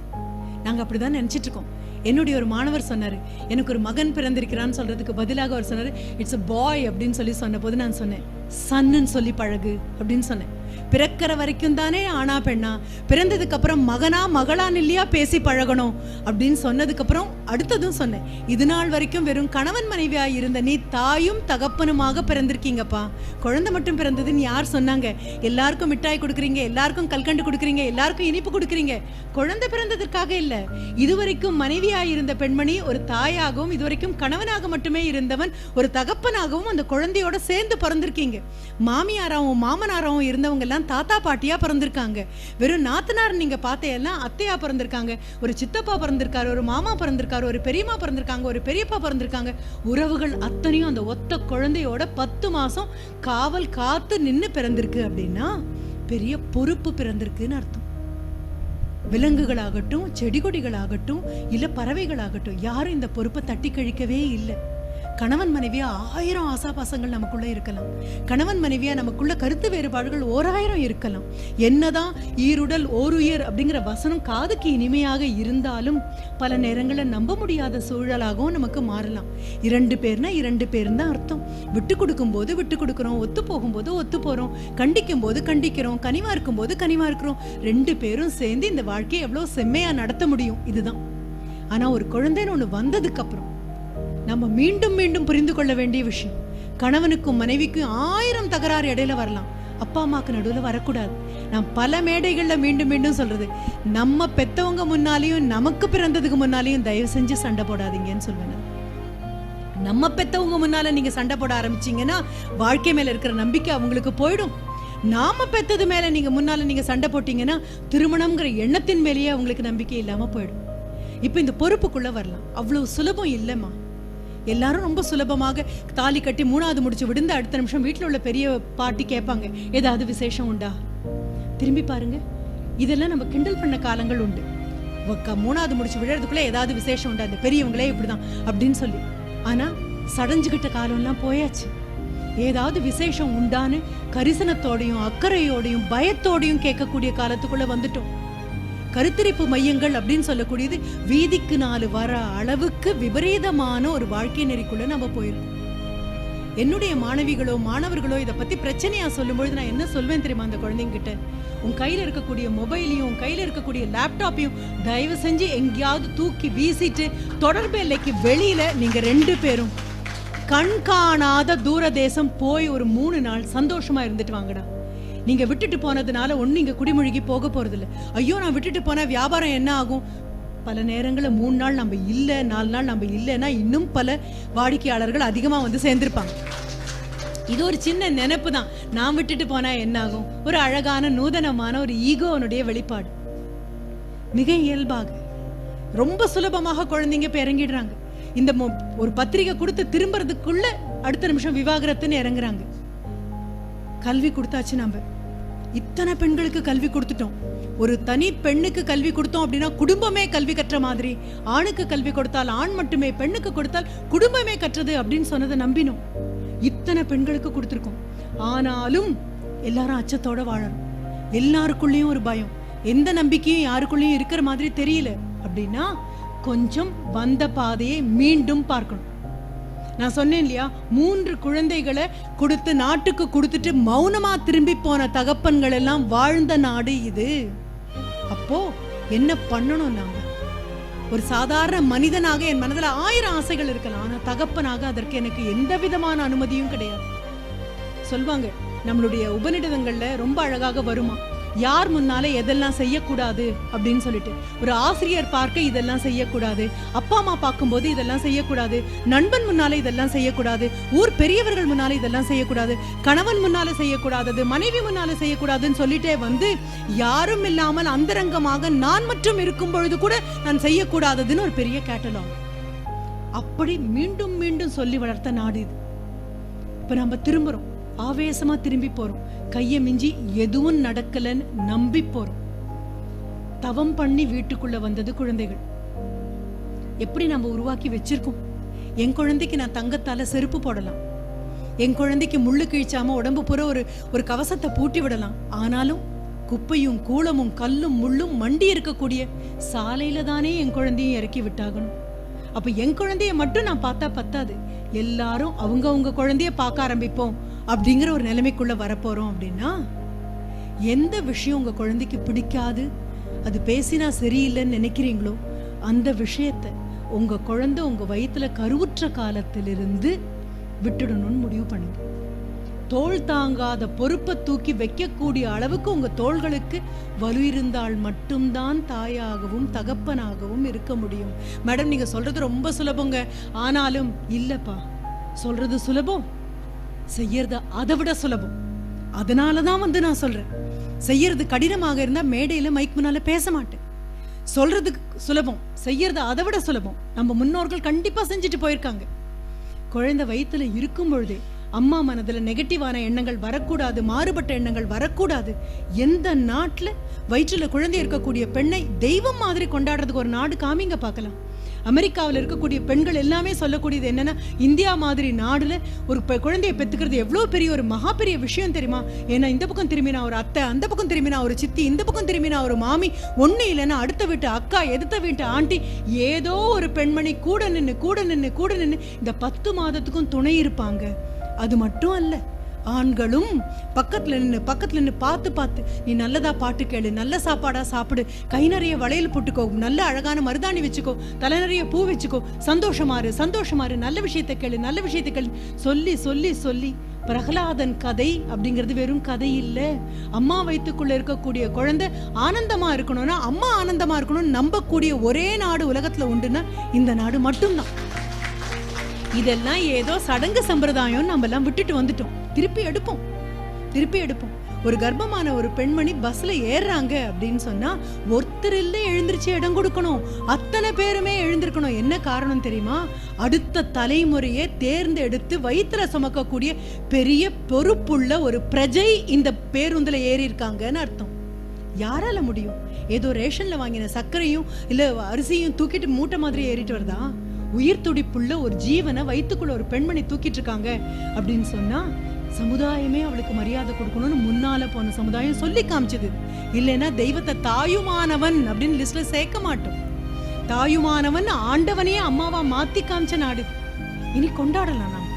நாங்க அப்படிதான் நினைச்சிட்டு இருக்கோம். என்னுடைய ஒரு மாணவர் சொன்னாரு, எனக்கு ஒரு மகன் பிறந்திருக்கிறான்னு சொல்றதுக்கு பதிலாக அவர் சொன்னாரு, இட்ஸ் a பாய் அப்படின்னு சொன்ன போது நான் சொன்னேன், சன்னு சொல்லி பழகு அப்படின்னு சொன்னேன். பிறக்கிற வரைக்கும் தானே ஆனா பெண்ணா, பிறந்ததுக்கு அப்புறம் மகனா மகளான் இல்லையா பேசி பழகணும் அப்படின்னு சொன்னதுக்கு அப்புறம் அடுத்ததும் சொன்னேன், இது நாள் வரைக்கும் வெறும் கணவன் மனைவியா இருந்த நீ தாயும் தகப்பனுமாக பிறந்திருக்கீங்கப்பா. குழந்தை மட்டும் பிறந்ததுன்னு யார் சொன்னாங்க? எல்லாருக்கும் மிட்டாய் கொடுக்குறீங்க, எல்லாருக்கும் கல்கண்டு கொடுக்குறீங்க, எல்லாருக்கும் இனிப்பு கொடுக்குறீங்க. குழந்தை பிறந்ததற்காக இல்ல. இதுவரைக்கும் மனைவியா இருந்த பெண்மணி ஒரு தாயாகவும், இதுவரைக்கும் கணவனாக மட்டுமே இருந்தவன் ஒரு தகப்பனாகவும் அந்த குழந்தையோட சேர்ந்து பிறந்திருக்கீங்க. மாமியாராவும் மாமனாராவும் இருந்தவங்க எல்லாம் தாத்தா பாட்டியா பிறந்திருக்காங்க. வெறும் நாத்தனார் நீங்க பார்த்தேன்னா அத்தையா பிறந்திருக்காங்க, ஒரு சித்தப்பா பிறந்திருக்காரு, ஒரு மாமா பிறந்திருக்காரு, ஒரு பெரியம்மா பிறந்திருக்காங்க, ஒரு பெரியப்பா பிறந்திருக்காங்க. உறவுகள் அத்தனையும் அந்த ஒத்த குழந்தையோட 10 மாசம் காவல் காத்து நின்னு பிறந்திருக்கு அப்படின்னா பெரிய பொறுப்பு பிறந்திருக்குன்னு அர்த்தம். விலங்குகளாகட்டும், செடி கொடிகளாகட்டும், இல்ல பறவைகளாகட்டும், யாரும் இந்த பொறுப்பை தட்டி கழிக்கவே இல்லை. கணவன் மனைவியா 1000 ஆசாபாசங்கள் நமக்குள்ள இருக்கலாம். கணவன் மனைவியா நமக்குள்ள கருத்து வேறுபாடுகள் 1000 இருக்கலாம். என்னதான் ஈருடல் ஓருயிர் அப்படிங்கிற வசனம் காதுக்கு இனிமையாக இருந்தாலும் பல நேரங்களில் நம்ப முடியாத சூழலாகவும் நமக்கு மாறலாம். 2 பேர்னா 2 பேர்னு தான் அர்த்தம். விட்டு கொடுக்கும் போது விட்டு கொடுக்குறோம், ஒத்து போகும்போது ஒத்து போறோம், கண்டிக்கும் போது கண்டிக்கிறோம், கனிவா இருக்கும் போது கனிவா இருக்கிறோம். 2 பேரும் சேர்ந்து இந்த வாழ்க்கையை எவ்வளவு செம்மையா நடத்த முடியும், இதுதான். ஆனா ஒரு குழந்தைன்னு ஒண்ணு வந்ததுக்கு அப்புறம் நம்ம மீண்டும் மீண்டும் புரிந்து கொள்ள வேண்டிய விஷயம், கணவனுக்கும் மனைவிக்கும் 1000 தகராறு இடையில வரலாம், அப்பா அம்மாக்கு நடுவில் வரக்கூடாது. நான் பல மேடைகள்ல மீண்டும் மீண்டும் சொல்றது, நம்ம பெத்தவங்க முன்னாலையும் நமக்கு பிறந்ததுக்கு முன்னாலையும் தயவு செஞ்சு சண்டை போடாதீங்கன்னு சொல்வேன். நம்ம பெத்தவங்க முன்னால நீங்க சண்டை போட ஆரம்பிச்சீங்கன்னா வாழ்க்கை மேல இருக்கிற நம்பிக்கை அவங்களுக்கு போயிடும். நாம பெத்தது மேல நீங்க சண்டை போட்டீங்கன்னா திருமணம்ங்கிற எண்ணத்தின் மேலேயே அவங்களுக்கு நம்பிக்கை இல்லாம போயிடும். இப்ப இந்த பொறுப்புக்குள்ள வரலாம், அவ்வளவு சுலபம் இல்லைம்மா. எல்லாரும் ரொம்ப சுலபமாக தாலி கட்டி 3வது முடிச்சு விடுந்த அடுத்த நிமிஷம் வீட்டில் உள்ள பெரிய பாட்டி கேட்பாங்க, ஏதாவது விசேஷம் உண்டா? திரும்பி பாருங்க, இதெல்லாம் நம்ம கிண்டல் பண்ண காலங்கள் உண்டு. 3வது முடிச்சு விடுறதுக்குள்ள ஏதாவது விசேஷம் உண்டா, இந்த பெரியவங்களே இப்படிதான் அப்படின்னு சொல்லி. ஆனா சடைஞ்சுகிட்ட காலம்லாம் போயாச்சு. ஏதாவது விசேஷம் உண்டான்னு கரிசனத்தோடையும் அக்கறையோடையும் பயத்தோடையும் கேட்கக்கூடிய காலத்துக்குள்ள வந்துட்டோம். கருத்தரிப்பு மையங்கள் அப்படின்னு சொல்லக்கூடியது வீதிக்கு 4 வர அளவுக்கு விபரீதமான ஒரு வாழ்க்கை நெறிக்குள்ள நம்ம போயிருக்கோம். என்னுடைய மாணவிகளோ மாணவர்களோ இதை பத்தி பிரச்சனையா சொல்லும்பொழுது நான் என்ன சொல்வேன் தெரியுமா? அந்த குழந்தைங்க கிட்ட, உன் கையில இருக்கக்கூடிய மொபைலையும் உன் கையில இருக்கக்கூடிய லேப்டாப்பையும் தயவு செஞ்சு எங்கேயாவது தூக்கி வீசிட்டு தொடர்பு எல்லைக்கு வெளியில நீங்க 2 பேரும் கண் காணாத தூரதேசம் போய் ஒரு 3 நாள் சந்தோஷமா இருந்துட்டு வாங்கடா. நீங்க விட்டுட்டு போனதுனால ஒண்ணு இங்க குடிமொழிகி போக போறது இல்லை. ஐயோ நான் விட்டுட்டு போன வியாபாரம் என்ன ஆகும்? பல நேரங்களில் 3 நாள் நம்ம இல்லை, 4 நாள் நம்ம இல்லைன்னா இன்னும் பல வாடிக்கையாளர்கள் அதிகமா வந்து சேர்ந்திருப்பாங்க. இது ஒரு சின்ன நினைப்பு தான். நான் விட்டுட்டு போனா என்ன ஆகும்? ஒரு அழகான நூதனமான ஒரு ஈகோனுடைய வெளிப்பாடு. மிக இயல்பாக ரொம்ப சுலபமாக குழந்தைங்க இப்ப இறங்கிடுறாங்க. இந்த ஒரு பத்திரிகை கொடுத்து திரும்புறதுக்குள்ள அடுத்த நிமிஷம் விவாகரத்துன்னு இறங்குறாங்க. கல்வி கொடுத்தாச்சு, நம்ம இத்தனை பெண்களுக்கு கல்வி கொடுத்துட்டோம். ஒரு தனி பெண்ணுக்கு கல்வி கொடுத்தோம் அப்படின்னா குடும்பமே கல்வி கற்ற மாதிரி, ஆணுக்கு கல்வி கொடுத்தால் ஆண் மட்டுமே, பெண்ணுக்கு கொடுத்தால் குடும்பமே கற்றது அப்படின்னு சொன்னதை நம்பினோம். இத்தனை பெண்களுக்கு கொடுத்துருக்கோம். ஆனாலும் எல்லாரும் அச்சத்தோட வாழறோம். எல்லாருக்குள்ளேயும் ஒரு பயம், எந்த நம்பிக்கையும் யாருக்குள்ளேயும் இருக்கிற மாதிரி தெரியல அப்படின்னா கொஞ்சம் வந்த பாதையை மீண்டும் பார்க்கணும். நான் சொன்னேன் இல்லையா, 3 குழந்தைகளை கொடுத்து நாட்டுக்கு கொடுத்துட்டு மௌனமா திரும்பி போன தகப்பன்கள் எல்லாம் வாழ்ந்த நாடு இது. அப்போ என்ன பண்ணணும்? நாம ஒரு சாதாரண மனிதனாக என் மனதில் 1000 ஆசைகள் இருக்கலாம், ஆனா தகப்பனாக அதற்கு எனக்கு எந்த விதமான அனுமதியும் கிடையாது. சொல்வாங்க நம்மளுடைய உபநிடதங்கள்ல ரொம்ப அழகாக வருமா, யார் முன்னால எதெல்லாம் செய்யக்கூடாது அப்படின்னு சொல்லிட்டு. ஒரு ஆசிரியர் பார்க்க இதெல்லாம் செய்யக்கூடாது, அப்பா அம்மா பார்க்கும்போது இதெல்லாம் செய்யக்கூடாது, நண்பன் முன்னால இதெல்லாம் செய்யக்கூடாது, ஊர் பெரியவர்கள் முன்னால இதெல்லாம் செய்யக்கூடாது, கணவன் முன்னால செய்யக்கூடாதது, மனைவி முன்னால செய்யக்கூடாதுன்னு சொல்லிட்டே வந்து யாரும் இல்லாமல் அந்தரங்கமாக நான் மட்டும் இருக்கும் பொழுது கூட நான் செய்யக்கூடாததுன்னு ஒரு பெரிய கேட்டலாக். அப்படி மீண்டும் மீண்டும் சொல்லி வளர்த்த நாடு இது. இப்ப நம்ம திரும்புறோம், ஆவேசமா திரும்பி போறோம், கைய மிஞ்சி எதுவும் நடக்கலன்னு நம்பி போறோம். தவம் பண்ணி வீட்டுக்குள்ள வந்தது குழந்தைகள். எப்படி நம்ம உருவாக்கி வச்சிருக்கோம்? என் குழந்தைக்கு நான் தங்கத்தால செருப்பு போடலாம், என் குழந்தைக்கு முள்ளு கிழிச்சாம உடம்பு பூரா ஒரு கவசத்தை பூட்டி விடலாம். ஆனாலும் குப்பையும் கூளமும் கல்லும் முள்ளும் மண்டி இருக்கக்கூடிய சாலையில தானே என் குழந்தையும் இறக்கி விட்டாகணும். அப்ப என் குழந்தைய மட்டும் நான் பார்த்தா பத்தாது, எல்லாரும் அவங்க குழந்தைய பார்க்க ஆரம்பிப்போம் அப்படிங்கிற ஒரு நிலைமைக்குள்ள வரப்போறோம். அப்படின்னா எந்த விஷயம் உங்க குழந்தைக்கு பிடிக்காது, அது பேசினா சரியில்லைன்னு நினைக்கிறீங்களோ அந்த விஷயத்த உங்க குழந்தை உங்க வயிற்றுல கருவுற்ற காலத்திலிருந்து விட்டுடணும்னு முடிவு பண்ணுங்க. தோள் தாங்காத பொறுப்பை தூக்கி வைக்கக்கூடிய அளவுக்கு உங்க தோள்களுக்கு வலு இருந்தால் மட்டும்தான் தாயாகவும் தகப்பனாகவும் இருக்க முடியும். மேடம், நீங்க சொல்றது ரொம்ப சுலபங்க. ஆனாலும் இல்லப்பா, சொல்றது சுலபம், செய்யறது அதை விட சுலபம். அதனாலதான் நான் சொல்றேன், செய்யறது கடினமாக இருந்தா மேடையில மைக் முன்னால பேச மாட்டேன். சொல்றது சுலபம், செய்யறது அதை விட சுலபம். நம்ம முன்னோர்கள் கண்டிப்பா செஞ்சுட்டு போயிருக்காங்க. குழந்தை வயிற்றுல இருக்கும் பொழுதே அம்மா மனதுல நெகட்டிவான எண்ணங்கள் வரக்கூடாது, மாறுபட்ட எண்ணங்கள் வரக்கூடாது. எந்த நாட்டுல வயிற்றுல குழந்தை இருக்கக்கூடிய பெண்ணை தெய்வம் மாதிரி கொண்டாடுறதுக்கு ஒரு நாடு காமிங்க பார்க்கலாம். அமெரிக்காவில் இருக்கக்கூடிய பெண்கள் எல்லாமே சொல்லக்கூடியது என்னன்னா, இந்தியா மாதிரி நாடுல ஒரு குழந்தையை பெத்துக்கிறது எவ்வளவு பெரிய ஒரு மகா பெரிய விஷயம் தெரியுமா? ஏன்னா இந்த பக்கம் திரும்பினா ஒரு அத்தை, அந்த பக்கம் திரும்பினா ஒரு சித்தி, இந்த பக்கம் திரும்பினா ஒரு மாமி, ஒண்ணு இல்லைன்னா அடுத்த வீட்டு அக்கா, எதிர்த்த வீட்டு ஆண்டி, ஏதோ ஒரு பெண்மணி கூட நின்று இந்த 10 மாதத்துக்கும் துணை இருப்பாங்க. அது மட்டும் அல்ல, ஆண்களும் பக்கத்துல நின்று பார்த்து நீ நல்லதா பாட்டு கேளு, நல்ல சாப்பாடா சாப்பிடு, கை நிறைய வளையல் போட்டுக்கோ, நல்ல அழகான மருதாணி வச்சுக்கோ, தலை நிறைய பூ வச்சுக்கோ, சந்தோஷமாரு, நல்ல விஷயத்தை கேளு சொல்லி சொல்லி சொல்லி பிரகலாதன் கதை அப்படிங்கிறது வெறும் கதை இல்ல. அம்மா வயிற்றுக்குள்ள இருக்கக்கூடிய குழந்தை ஆனந்தமா இருக்கணும்னா, அம்மா ஆனந்தமா இருக்கணும்னு நம்பக்கூடிய ஒரே நாடு உலகத்துல உண்டுன்னா இந்த நாடு மட்டும்தான். இதெல்லாம் ஏதோ சடங்கு சம்பிரதாயம் நம்ம எல்லாம் விட்டுட்டு வந்துட்டோம். திருப்பி எடுப்போம். ஒரு கர்ப்பமான ஒரு பெண்மணி பஸ்ல ஏறாங்க அப்படின்னு சொன்னா ஒருத்தர் இல்ல எழுந்திருச்சு இடம் கொடுக்கணும், அத்தனை பேருமே எழுந்திருக்கணும். என்ன காரணம் தெரியுமா? அடுத்த தலைமுறையை தேர்ந்தெடுத்து வயிற்றுல சுமக்கக்கூடிய பெரிய பொறுப்புள்ள ஒரு பிரஜை இந்த பேருந்துல ஏறி இருக்காங்கன்னு அர்த்தம். யாரால முடியும்? ஏதோ ரேஷன்ல வாங்கின சர்க்கரையும் இல்ல அரிசியும் தூக்கிட்டு மூட்டை மாதிரி ஏறிட்டு வருதா? உயிர் துடிப்புள்ள ஒரு ஜீவனை வயிற்றுக்குள்ள ஒரு பெண்மணி தூக்கிட்டு இருக்காங்க அப்படின்னு சொன்னா சமுதாயமே அவளுக்கு மரியாதை கொடுக்கணும்னு முன்னால போன சமுதாயம் சொல்லி காமிச்சது. இல்லைன்னா தெய்வத்தை தாயுமானவன் அப்படின்னு லிஸ்ட்ல சேர்க்க மாட்டோம். தாயுமானவன் ஆண்டவனையே அம்மாவா மாத்தி காமிச்ச நாடு. இனி கொண்டாடலாம், நாம்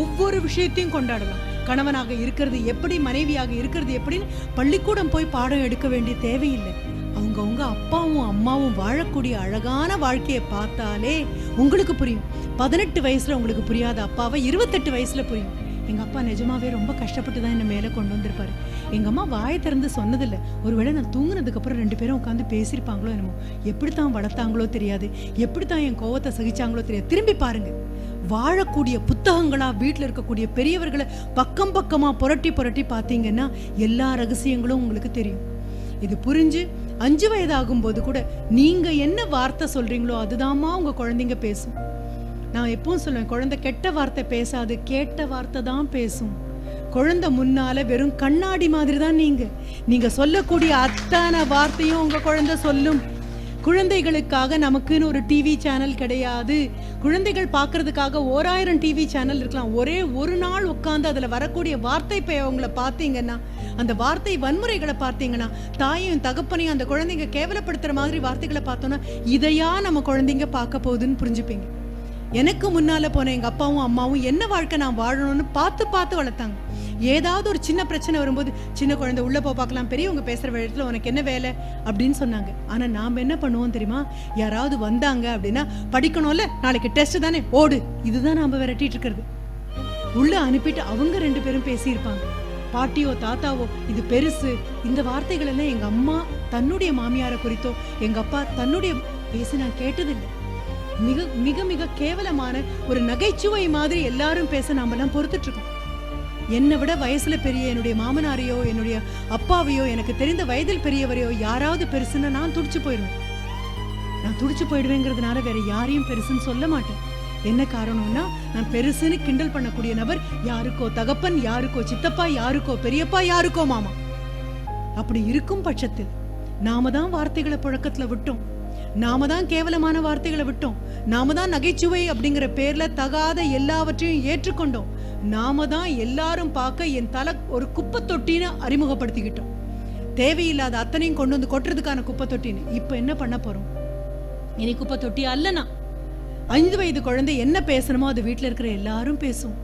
ஒவ்வொரு விஷயத்தையும் கொண்டாடலாம். கணவனாக இருக்கிறது எப்படி, மனைவியாக இருக்கிறது எப்படின்னு பள்ளிக்கூடம் போய் பாடம் எடுக்க வேண்டிய தேவையில்லை. அவங்கவுங்க அப்பாவும் அம்மாவும் வாழக்கூடிய அழகான வாழ்க்கையை பார்த்தாலே உங்களுக்கு புரியும். 18 வயசுல உங்களுக்கு புரியாத அப்பாவை 28 வயசுல புரியும். எங்க அப்பா நிஜமாவே ரொம்ப கஷ்டப்பட்டு தான் என்ன மேல கொண்டு வந்திருப்பாரு. எங்க அம்மா வாயை திறந்து சொன்னதில்லை. ஒருவேளை நான் தூங்குனதுக்கு அப்புறம் 2 பேரும் உட்காந்து பேசியிருப்பாங்களோ என்னமோ. எப்படித்தான் வளர்த்தாங்களோ தெரியாது, எப்படித்தான் என் கோவத்தை சகிச்சாங்களோ தெரியாது. திரும்பி பாருங்க, வாழக்கூடிய புத்தகங்களா வீட்டில் இருக்கக்கூடிய பெரியவர்களை பக்கம் பக்கமா புரட்டி பார்த்தீங்கன்னா எல்லா ரகசியங்களும் உங்களுக்கு தெரியும். இது புரிஞ்சு 5 வயதாகும் போது கூட நீங்க என்ன வார்த்தை சொல்றீங்களோ அதுதாம்மா உங்க குழந்தைங்க பேசும். நான் எப்பவும் சொல்லுவேன், குழந்தை கெட்ட வார்த்தை பேசாது, கேட்ட வார்த்தை தான் பேசும். குழந்தை முன்னால வெறும் கண்ணாடி மாதிரி தான் நீங்க சொல்லக்கூடிய அத்தனை வார்த்தையும் உங்க குழந்தை சொல்லும். குழந்தைகளுக்காக நமக்குன்னு ஒரு டிவி சேனல் கிடையாது. குழந்தைகள் பார்க்கறதுக்காக 1000 டிவி சேனல் இருக்கலாம். ஒரே ஒரு நாள் உட்கார்ந்து அதுல வரக்கூடிய வார்த்தை அவங்களை பார்த்தீங்கன்னா, அந்த வார்த்தை வன்முறைகளை பார்த்தீங்கன்னா, தாயும் தகப்பனையும் அந்த குழந்தைங்க கேவலப்படுத்துற மாதிரி வார்த்தைகளை பார்த்தோன்னா இதையா நம்ம குழந்தைங்க பார்க்க போகுதுன்னு புரிஞ்சுப்பீங்க. எனக்கு முன்னால போன எங்க அப்பாவும் அம்மாவும் என்ன வாழ்க்கை நான் வாழணும்னு பார்த்து வளர்த்தாங்க. ஏதாவது ஒரு சின்ன பிரச்சனை வரும்போது, சின்ன குழந்தை உள்ள பார்க்கலாம், பெரியவங்க பேசுற இடத்துல உனக்கு என்ன வேலை அப்படின்னு சொன்னாங்க. ஆனா நாம என்ன பண்ணுவோம் தெரியுமா? யாராவது வந்தாங்க அப்படின்னா, படிக்கணும்ல, நாளைக்கு டெஸ்ட் தானே, ஓடு, இதுதான் நாம விரட்டிட்டு இருக்கிறது. உள்ள அனுப்பிட்டு அவங்க 2 பேரும் பேசியிருப்பாங்க. பாட்டியோ தாத்தாவோ இது பெருசு, இந்த வார்த்தைகள் எல்லாம் எங்க அம்மா தன்னுடைய மாமியாரை குறித்தோ எங்க அப்பா தன்னுடைய பேசி நான் கேட்டதில்லை. மிக மிக மிக கேவலமான ஒரு நகைச்சுவை மாதிரி எல்லாரும் பேச நாம எல்லாம் பொறுத்துட்டு இருக்கோம். என்னை விட வயசுல பெரிய என்னுடைய மாமனாரையோ என்னுடைய அப்பாவையோ எனக்கு தெரிந்த வயதில் பெரியவரையோ யாராவது பெருசுன்னா நான் துடிச்சு போயிடுவேங்கிறதுனால வேற யாரையும் பெருசுன்னு சொல்ல மாட்டேன். என்ன காரணம்னா, நான் பெருசுன்னு கிண்டல் பண்ணக்கூடிய நபர் யாருக்கோ தகப்பன், யாருக்கோ சித்தப்பா, யாருக்கோ பெரியப்பா, யாருக்கோ மாமா. அப்படி இருக்கும் பட்சத்தில் நாம தான் வார்த்தைகளை புழக்கத்துல விட்டோம், நாம தான் கேவலமான வார்த்தைகளை விட்டோம், நாம தான் நகைச்சுவை அப்படிங்கிற பேர்ல தகாத எல்லாவற்றையும் ஏற்றுக்கொண்டோம், நாம தான் எல்லாரும் பார்க்க என் தலை ஒரு குப்பை தொட்டின்னு அறிமுகப்படுத்திக்கிட்டோம். தேவையில்லாத அத்தனையும் கொண்டு வந்து கொட்டுறதுக்கான குப்பை தொட்டின்னு. இப்ப என்ன பண்ண போறோம்? இனி குப்பை தொட்டி அல்லனா 5 வயது குழந்தை என்ன பேசணுமோ அது வீட்டுல இருக்கிற எல்லாரும் பேசும்.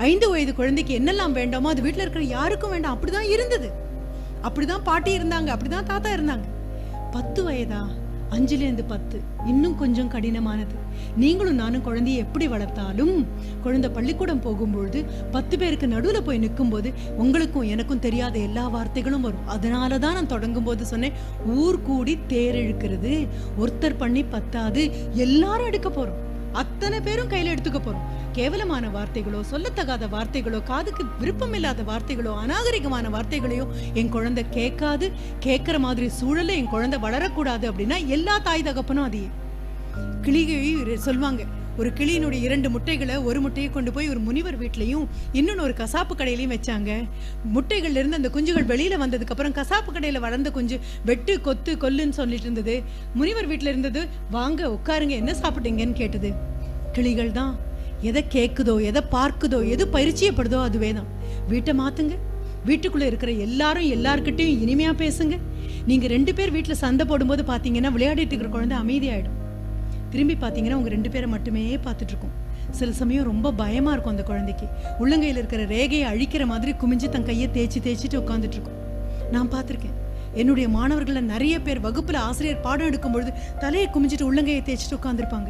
5 வயது குழந்தைக்கு என்னெல்லாம் வேண்டாமோ அது வீட்டுல இருக்கிற யாருக்கும் வேண்டாம். அப்படிதான் இருந்தது, அப்படிதான் பாட்டி இருந்தாங்க, அப்படிதான் தாத்தா இருந்தாங்க. 10 வயதா, 5லேருந்து 10 இன்னும் கொஞ்சம் கடினமானது. நீங்களும் நானும் குழந்தைய எப்படி வளர்த்தாலும் குழந்தை பள்ளிக்கூடம் போகும்பொழுது 10 பேருக்கு நடுவுல போய் நிற்கும் போது உங்களுக்கும் எனக்கும் தெரியாத எல்லா வார்த்தைகளும் வரும். அதனாலதான் நான் தொடங்கும் போது சொன்னேன், ஊர் கூடி தேர் இழுக்கிறது. ஒருத்தர் பண்ணி பத்தாது, எல்லாரும் எடுக்க போறோம். அத்தனை பேரும் கையில எடுத்துக்க போறோம். கேவலமான வார்த்தைகளோ, சொல்லத்தகாத வார்த்தைகளோ, காதுக்கு விருப்பம் இல்லாத வார்த்தைகளோ, அநாகரிகமான வார்த்தைகளையோ என் குழந்தை கேட்காது. கேட்கிற மாதிரி சூழல என் குழந்தை வளரக்கூடாது அப்படின்னா எல்லா தாய் தகப்பனும் அதையே கிளியை சொல்லுவாங்க. ஒரு கிளியினுடைய 2 முட்டைகளை, ஒரு முட்டையை கொண்டு போய் ஒரு முனிவர் வீட்லையும் இன்னொன்னு ஒரு கசாப்பு கடையிலையும் வச்சாங்க. முட்டைகள்ல இருந்து அந்த குஞ்சுகள் வெளியில வந்ததுக்கு அப்புறம் கசாப்பு கடையில வளர்ந்த குஞ்சு வெட்டு கொத்து கொல்லுன்னு சொல்லிட்டு இருந்தது. முனிவர் வீட்டுல இருந்தது, வாங்க உட்காருங்க, என்ன சாப்பிட்டீங்கன்னு கேட்டது. கிளிகள் தான் எதை கேக்குதோ, எதை பார்க்குதோ, எது பரிச்சயப்படுதோ அதுவே தான். வீட்டை மாத்துங்க. வீட்டுக்குள்ள இருக்கிற எல்லாரும் எல்லார்கிட்டையும் இனிமையா பேசுங்க. நீங்க 2 பேர் வீட்டுல சண்டை போடும்போது பாத்தீங்கன்னா விளையாடிட்டு இருக்கிற குழந்தை அமைதியாயிடும். திரும்பி பார்த்தீங்கன்னா உங்க 2 பேரை மட்டுமே பார்த்துட்டு இருக்கும். சில சமயம் ரொம்ப பயமா இருக்கும் அந்த குழந்தைக்கு. உள்ளங்கையில் இருக்கிற ரேகையை அழிக்கிற மாதிரி குமிஞ்சு தன் கையை தேய்ச்சிட்டு உட்காந்துட்டு இருக்கும். நான் பார்த்துருக்கேன். என்னுடைய மாணவர்களை நிறைய பேர் வகுப்புல ஆசிரியர் பாடம் எடுக்கும் பொழுது தலையை குமிஞ்சிட்டு உள்ளங்கையை தேய்ச்சிட்டு உட்காந்துருப்பாங்க.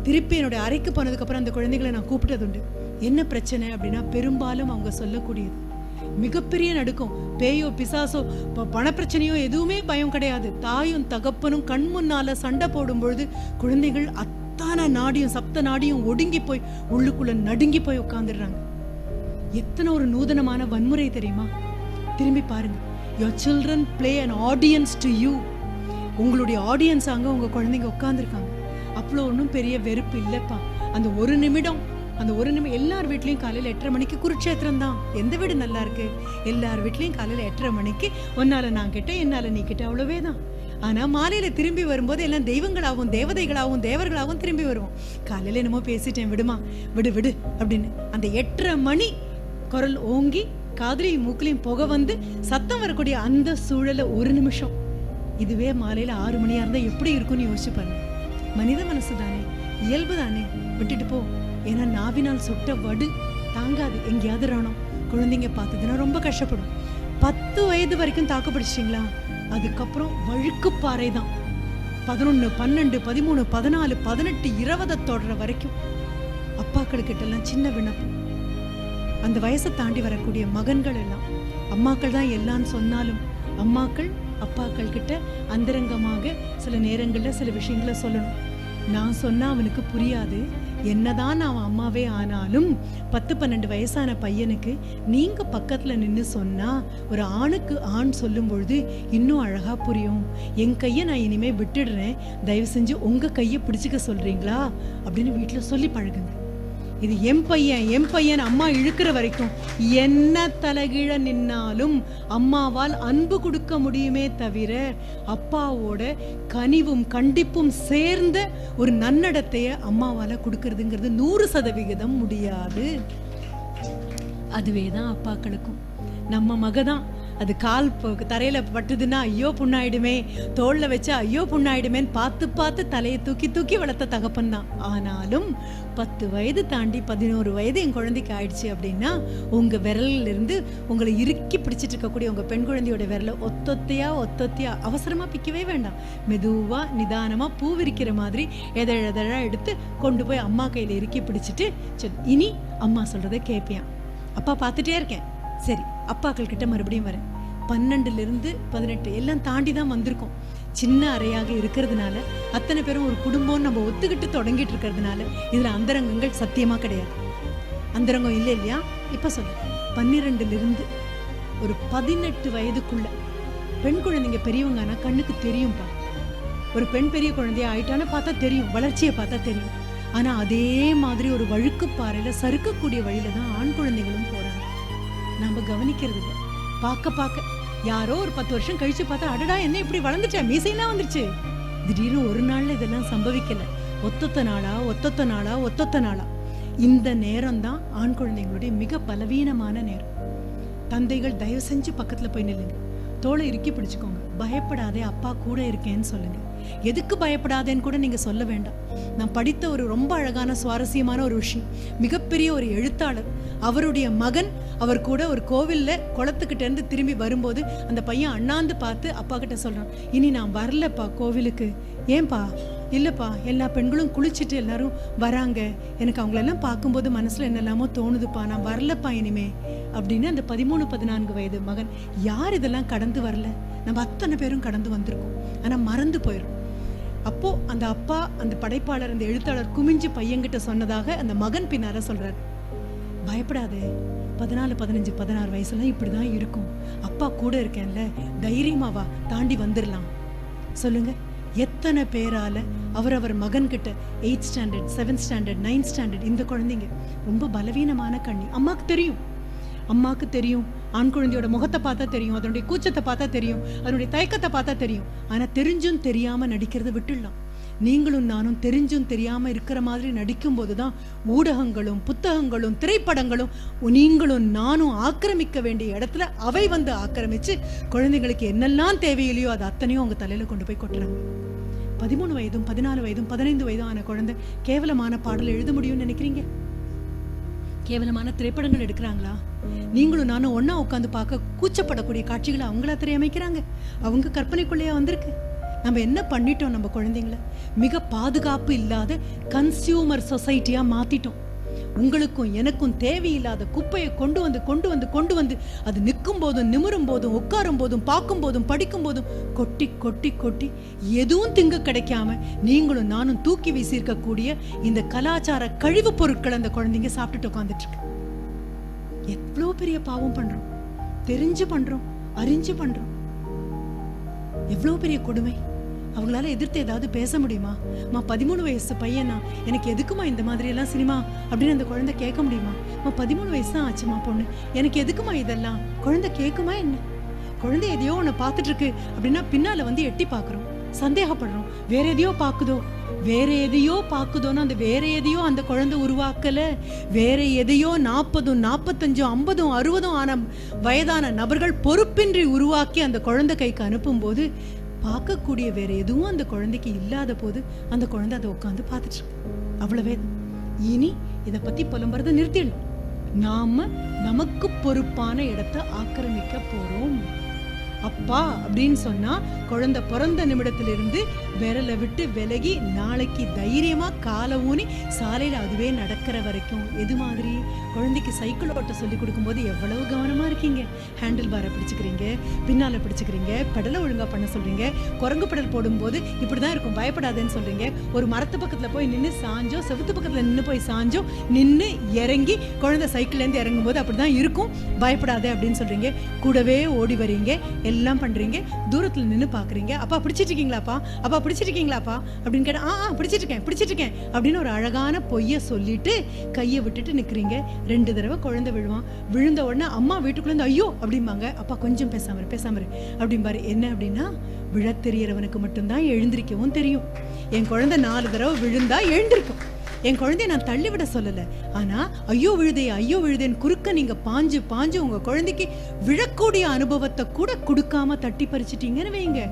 திருப்பி என்னுடைய அறைக்கு போனதுக்கு அப்புறம் அந்த குழந்தைகளை நான் கூப்பிட்டது உண்டு. என்ன பிரச்சனை அப்படின்னா பெரும்பாலும் அவங்க சொல்லக்கூடியது மிகப்பெரிய நடுக்கம். பேயோ பிசாசோ பணப்பிரச்சனையோ எதுவுமே பயம் கிடையாது. தாயும் தகப்பனும் கண் முன்னால சண்டை போடும் பொழுது குழந்தைகள் அத்தான நாடியும் சப்த நாடியும் ஒடுங்கி போய் உள்ளுக்குள்ள நடுங்கி போய் உட்கார்ந்துடுறாங்க. எத்தனை ஒரு நூதனமான வன்முறை தெரியுமா? திரும்பி பாருங்க. Your children play an audience to you. உங்களுடைய ஆடியன்ஸ் அங்க உங்க குழந்தைங்க உட்கார்ந்துருக்காங்க. அவ்வளோ ஒன்றும் பெரிய வெறுப்பு இல்லைப்பா. அந்த ஒரு நிமிடம் எல்லார் வீட்லையும் காலையில் 8:30 மணிக்கு குருட்சேத்திரம் தான். எந்த வீடு நல்லா இருக்கு? எல்லார் வீட்லையும் காலையில் 8:30 மணிக்கு ஒன்னால நான் கிட்ட, என்னால நீ கிட்ட, அவ்வளவே தான். ஆனா மாலையில திரும்பி வரும்போது எல்லாம் தெய்வங்களாகவும் தேவதைகளாகவும் தேவர்களாகவும் திரும்பி வருவோம். காலையில என்னமோ பேசிட்டேன், விடுமா, விடு விடு அப்படின்னு அந்த 8:30 மணி குரல் ஓங்கி காதுலையும் மூக்கிலையும் புகை வந்து சத்தம் வரக்கூடிய அந்த சூழல ஒரு நிமிஷம், இதுவே மாலையில 6 மணியா இருந்தா எப்படி இருக்கும்னு யோசிச்சு பாருங்க. மனித மனசு தானே, இயல்பு தானே, விட்டுட்டு போ. ஏன்னா நாவினால் சுட்ட வடு தாங்காது. எங்கேயாவது ராணம் குழந்தைங்க பார்த்ததுன்னா ரொம்ப கஷ்டப்படும். 10 வயது வரைக்கும் தாக்கு பிடிச்சிட்டிங்களா, அதுக்கப்புறம் வழுக்குப்பாறை தான். 11, 12, 13, 14, 18, 20 தொடர வரைக்கும் அப்பாக்களுக்கிட்ட எல்லாம் சின்ன விண்ணப்பம். அந்த வயசை தாண்டி வரக்கூடிய மகன்கள் எல்லாம் அம்மாக்கள் தான் எல்லான்னு சொன்னாலும் அம்மாக்கள் அப்பாக்கள் கிட்ட அந்தரங்கமாக சில நேரங்கள்ல சில விஷயங்களை சொல்லணும். நான் சொன்னா அவனுக்கு புரியாது. என்னதான் அவன் அம்மாவே ஆனாலும் 10-12 வயசான பையனுக்கு நீங்க பக்கத்துல நின்று சொன்னா ஒரு ஆணுக்கு ஆண் சொல்லும் பொழுது இன்னும் அழகா புரியும். என் கையை நான் இனிமே விட்டுடுறேன், தயவு செஞ்சு உங்க கையை பிடிச்சுக்க சொல்றீங்களா அப்படின்னு வீட்டுல சொல்லி பழகுங்க. இது என் பையன் அம்மா இழுக்கிற வரைக்கும் என்ன தலைகீழ நின்னாலும் அம்மாவால் அன்பு கொடுக்க முடியுமே தவிர அப்பாவோட கனிவும் கண்டிப்பும் சேர்ந்த ஒரு நன்னடத்தைய அம்மாவால கொடுக்கறதுங்கிறது 100% முடியாது. அதுவேதான் அப்பாக்களுக்கும். நம்ம மகதான் அது கால் தரையில பட்டுதுன்னா ஐயோ புண்ணாயிடுமே, தோல்ல வச்சா ஐயோ புண்ணாயிடுமேன்னு பார்த்து தலையை தூக்கி வளர்த்த தகப்பன் தான். ஆனாலும் 10 வயது தாண்டி 11 வயது என் குழந்தைக்கு ஆயிடுச்சு அப்படின்னா உங்க விரல்ல இருந்து உங்களை இறுக்கி பிடிச்சிட்டு இருக்கக்கூடிய உங்க பெண் குழந்தையோட விரல ஒத்தொத்தையா அவசரமா பிக்கவே வேண்டாம். மெதுவா நிதானமா பூ விரிக்கிற மாதிரி எதழா எடுத்து கொண்டு போய் அம்மா கையில இறுக்கி பிடிச்சிட்டு இனி அம்மா சொல்றதை கேட்பியான். அப்பா பார்த்துட்டே இருக்கேன், சரி அப்பாக்கள் கிட்ட மறுபடியும் வரேன். 12லிருந்து 18 எல்லாம் தாண்டி தான் வந்திருக்கோம். சின்ன அறையாக இருக்கிறதுனால அத்தனை பேரும் ஒரு குடும்பம் நம்ம ஒத்துக்கிட்டு தொடங்கிட்டு இருக்கிறதுனால இதுல அந்தரங்கங்கள் சத்தியமா கிடையாது. அந்தரங்கம் இல்லை இல்லையா? இப்ப சொல்ல 12லிருந்து ஒரு 18 வயதுக்குள்ள பெண் குழந்தைங்க பெரியவங்கன்னா கண்ணுக்கு தெரியும்பா. ஒரு பெண் பெரிய குழந்தைய ஆயிட்டான்னு பார்த்தா தெரியும், வளர்ச்சியை பார்த்தா தெரியும். ஆனா அதே மாதிரி ஒரு வழுக்கு பாறையில சறுக்கக்கூடிய வழியில தான் ஆண் குழந்தைகளும் போறாங்க. நாம கவனிக்கிறது இல்லை. பார்க்க யாரோ ஒரு 10 வருஷம் கழிச்சு பார்த்தா அடடா என்ன இப்படி வளர்ந்துச்சா, மீசையெல்லாம் வந்துருச்சு. திடீர்னு ஒரு நாள்ல இதெல்லாம் சம்பவிக்கல. ஒத்தொத்த நாளா இந்த நேரம் தான் ஆண் குழந்தைங்களுடைய மிக பலவீனமான நேரம். தந்தைகள் தயவு செஞ்சு பக்கத்துல போய் நில்லுங்க. தோளை இறுக்கி பிடிச்சுக்கோங்க. பயப்படாதே, அப்பா கூட இருக்கேன்னு சொல்லுங்க. எதுக்கு பயப்படாதேன்னு கூட நீங்க சொல்ல வேண்டாம். நான் படித்த ஒரு ரொம்ப அழகான சுவாரஸ்யமான ஒரு விஷயம், மிகப்பெரிய ஒரு எழுத்தாளர், அவருடைய மகன் அவர் கூட ஒரு கோவில்ல குளத்துக்கிட்ட இருந்து திரும்பி வரும்போது அந்த பையன் அண்ணாந்து பார்த்து அப்பா கிட்ட சொல்றான், இனி நான் வரலப்பா கோவிலுக்கு. ஏன்பா? இல்லப்பா, எல்லா பெண்களும் குளிச்சுட்டு எல்லாரும் வராங்க, எனக்கு அவங்களெல்லாம் பார்க்கும்போது மனசுல என்னெல்லாமோ தோணுதுப்பா, நான் வரலப்பா இனிமே அப்படின்னு. அந்த 13-14 வயது மகன். யார் இதெல்லாம் கடந்து வரல? நம்ம அத்தனை பேரும் கடந்து வந்திருக்கோம், ஆனா மறந்து போயிடும். அப்போ அந்த அப்பா, அந்த படைப்பாளர், அந்த எழுத்தாளர் குமிஞ்சு பையன்கிட்ட சொன்னதாக அந்த மகன் பின்னால சொல்றாரு, பயப்படாதே, 14, 15, 16 வயசுலாம் இப்படிதான் இருக்கும், அப்பா கூட இருக்கேன்ல, தைரியமாவா, தாண்டி வந்துடலாம். சொல்லுங்க, எத்தனை பேரால அவர் மகன்கிட்ட 8th standard, 7th standard, 9th standard இந்த குழந்தைங்க ரொம்ப பலவீனமான கண்ணி. அம்மாக்கு தெரியும், ஆண் குழந்தையோட முகத்தை பார்த்தா தெரியும், அதனுடைய கூச்சத்தை பார்த்தா தெரியும், அதனுடைய தயக்கத்தை பார்த்தா தெரியும். ஆனா தெரிஞ்சும் தெரியாம நடிக்கிறத விட்டுடலாம். நீங்களும் நானும் தெரிஞ்சும் தெரியாம இருக்கிற மாதிரி நடிக்கும் போதுதான் ஊடகங்களும் புத்தகங்களும் திரைப்படங்களும் நீங்களும் நானும் ஆக்கிரமிக்க வேண்டிய இடத்துல அவை வந்து ஆக்கிரமிச்சு குழந்தைங்களுக்கு என்னெல்லாம் தேவையில்லையோ அது அத்தனையும் அவங்க தலையில கொண்டு போய் கொட்டுறாங்க. 13 வயதும் 14 வயதும் 15 வயதும் ஆன குழந்தை கேவலமான பாடல் எழுத முடியும்னு நினைக்கிறீங்க? கேவலமான திரைப்படங்கள் எடுக்கிறாங்களா? நீங்களும் நானும் ஒன்னா உட்காந்து பார்க்க கூச்சப்படக்கூடிய காட்சிகளை அவங்களா திரையமைக்கிறாங்க. அவங்க கற்பனைக்குள்ளேயே வந்திருக்கு. நம்ம என்ன பண்ணிட்டோம்? நம்ம குழந்தைங்கள மிக பாதுகாப்பு இல்லாத கன்சியூமர் சொசைட்டியா மாத்திட்டோம். உங்களுக்கும் எனக்கும் தேவையில்லாத குப்பையை கொண்டு வந்து அது நிற்கும் போதும் நிமிரும் போதும் உட்காரும் போதும் பார்க்கும் போதும் படிக்கும் போதும் கொட்டி கொட்டி கொட்டி எதுவும் திங்க கிடைக்காம நீங்களும் நானும் தூக்கி வீசியிருக்கக்கூடிய இந்த கலாச்சார கழிவு பொருட்களை அந்த குழந்தைங்க சாப்பிட்டுட்டு உட்காந்துட்டு இருக்கு. எவ்வளவு பெரிய பாவம் பண்றோம், தெரிஞ்சு பண்றோம், அறிஞ்சு பண்றோம். எவ்வளவு பெரிய கொடுமை. அவங்களால எதிர்த்து ஏதாவது பேச முடியுமா? 13 வயசு பையனா, எனக்கு எதுக்குமா இந்த மாதிரி எல்லாம் சினிமா அப்படின்னு அந்த குழந்தை கேட்க முடியுமா? 13 வயசு தான் ஆச்சுமா பொண்ணு, எனக்கு எதுக்குமா இதெல்லாம்? குழந்தை கேட்குமா என்ன? குழந்தை எதையோ ஒன்று பார்த்துட்டு இருக்கு அப்படின்னா பின்னால வந்து எட்டி பார்க்குறோம், சந்தேகப்படுறோம். வேற எதையோ பார்க்குதோன்னு அந்த வேற எதையோ அந்த குழந்தை உருவாக்கல. வேற எதையோ 40, 45, 50, 60 ஆன வயதான நபர்கள் பொறுப்பின்றி உருவாக்கி அந்த குழந்தை கைக்கு அனுப்பும் போது பார்க்கக்கூடிய வேற எதுவும் அந்த குழந்தைக்கு இல்லாத போது அந்த குழந்தை அதை உட்காந்து பார்த்துட்டு இருக்கு. அவ்வளவே. இனி இதை பத்தி புலம்புறதை நிறுத்திடணும். நாம நமக்கு பொறுப்பான இடத்தை ஆக்கிரமிக்க போறோம். அப்பா அப்படின்னு சொன்னா குழந்தை பிறந்த நிமிடத்திலிருந்து விரலை விட்டு விலகி நாளைக்கு தைரியமா காலை ஊனி சாலையில அதுவே நடக்கிற வரைக்கும். எது மாதிரி? குழந்தைக்கு சைக்கிள் ஓட்ட சொல்லி கொடுக்கும் போது எவ்வளவு கவனமா இருக்கீங்க. ஹேண்டில் பாரை பிடிச்சுக்கிறீங்க, பின்னால பிடிச்சுக்கிறீங்க, பெடலை ஒழுங்கா பண்ண சொல்றீங்க. குரங்கு பெடல் போடும்போது இப்படிதான் இருக்கும், பயப்படாதேன்னு சொல்றீங்க. ஒரு மரத்து பக்கத்துல போய் நின்று சாஞ்சோ, செவுத்து பக்கத்துல நின்று போய் சாஞ்சோ நின்று இறங்கி குழந்தை சைக்கிள்ல இருந்து இறங்கும் போது அப்படிதான் இருக்கும், பயப்படாதே அப்படின்னு சொல்றீங்க. கூடவே ஓடி வரீங்க, எல்லாம் பண்றீங்க. தூரத்துல நின்று பாக்குறீங்க. அப்பா பிடிச்சிட்டு இருக்கீங்களாப்பா, அப்பா பிடிச்சிட்டு இருக்கீங்களாப்பா அப்படின்னு கேட்டா பிடிச்சிட்டு இருக்கேன் அப்படின்னு ஒரு அழகான பொய்ய சொல்லிட்டு கையை விட்டுட்டு நிக்கிறீங்க. 2 தடவை குழந்தை விழுவான். விழுந்த உடனே அம்மா வீட்டுக்குள்ள இருந்து ஐயோ அப்படிம்பாங்க. அப்பா கொஞ்சம் பேசாம அப்படிம்பாரு. என்ன அப்படின்னா, விழ தெரியறவனுக்கு மட்டும்தான் எழுந்திருக்கவும் தெரியும். என் குழந்தை 4 தடவை விழுந்தா எழுந்திருக்கும். என் குழந்தைய நான் தள்ளிவிட சொல்லல, ஆனா ஐயோ விழுதேன் குறுக்க நீங்க பாஞ்சு உங்க குழந்தைக்கு விழக்கூடிய அனுபவத்தை கூட கொடுக்காம தட்டி பறிச்சிட்டீங்கன்னு வைங்க,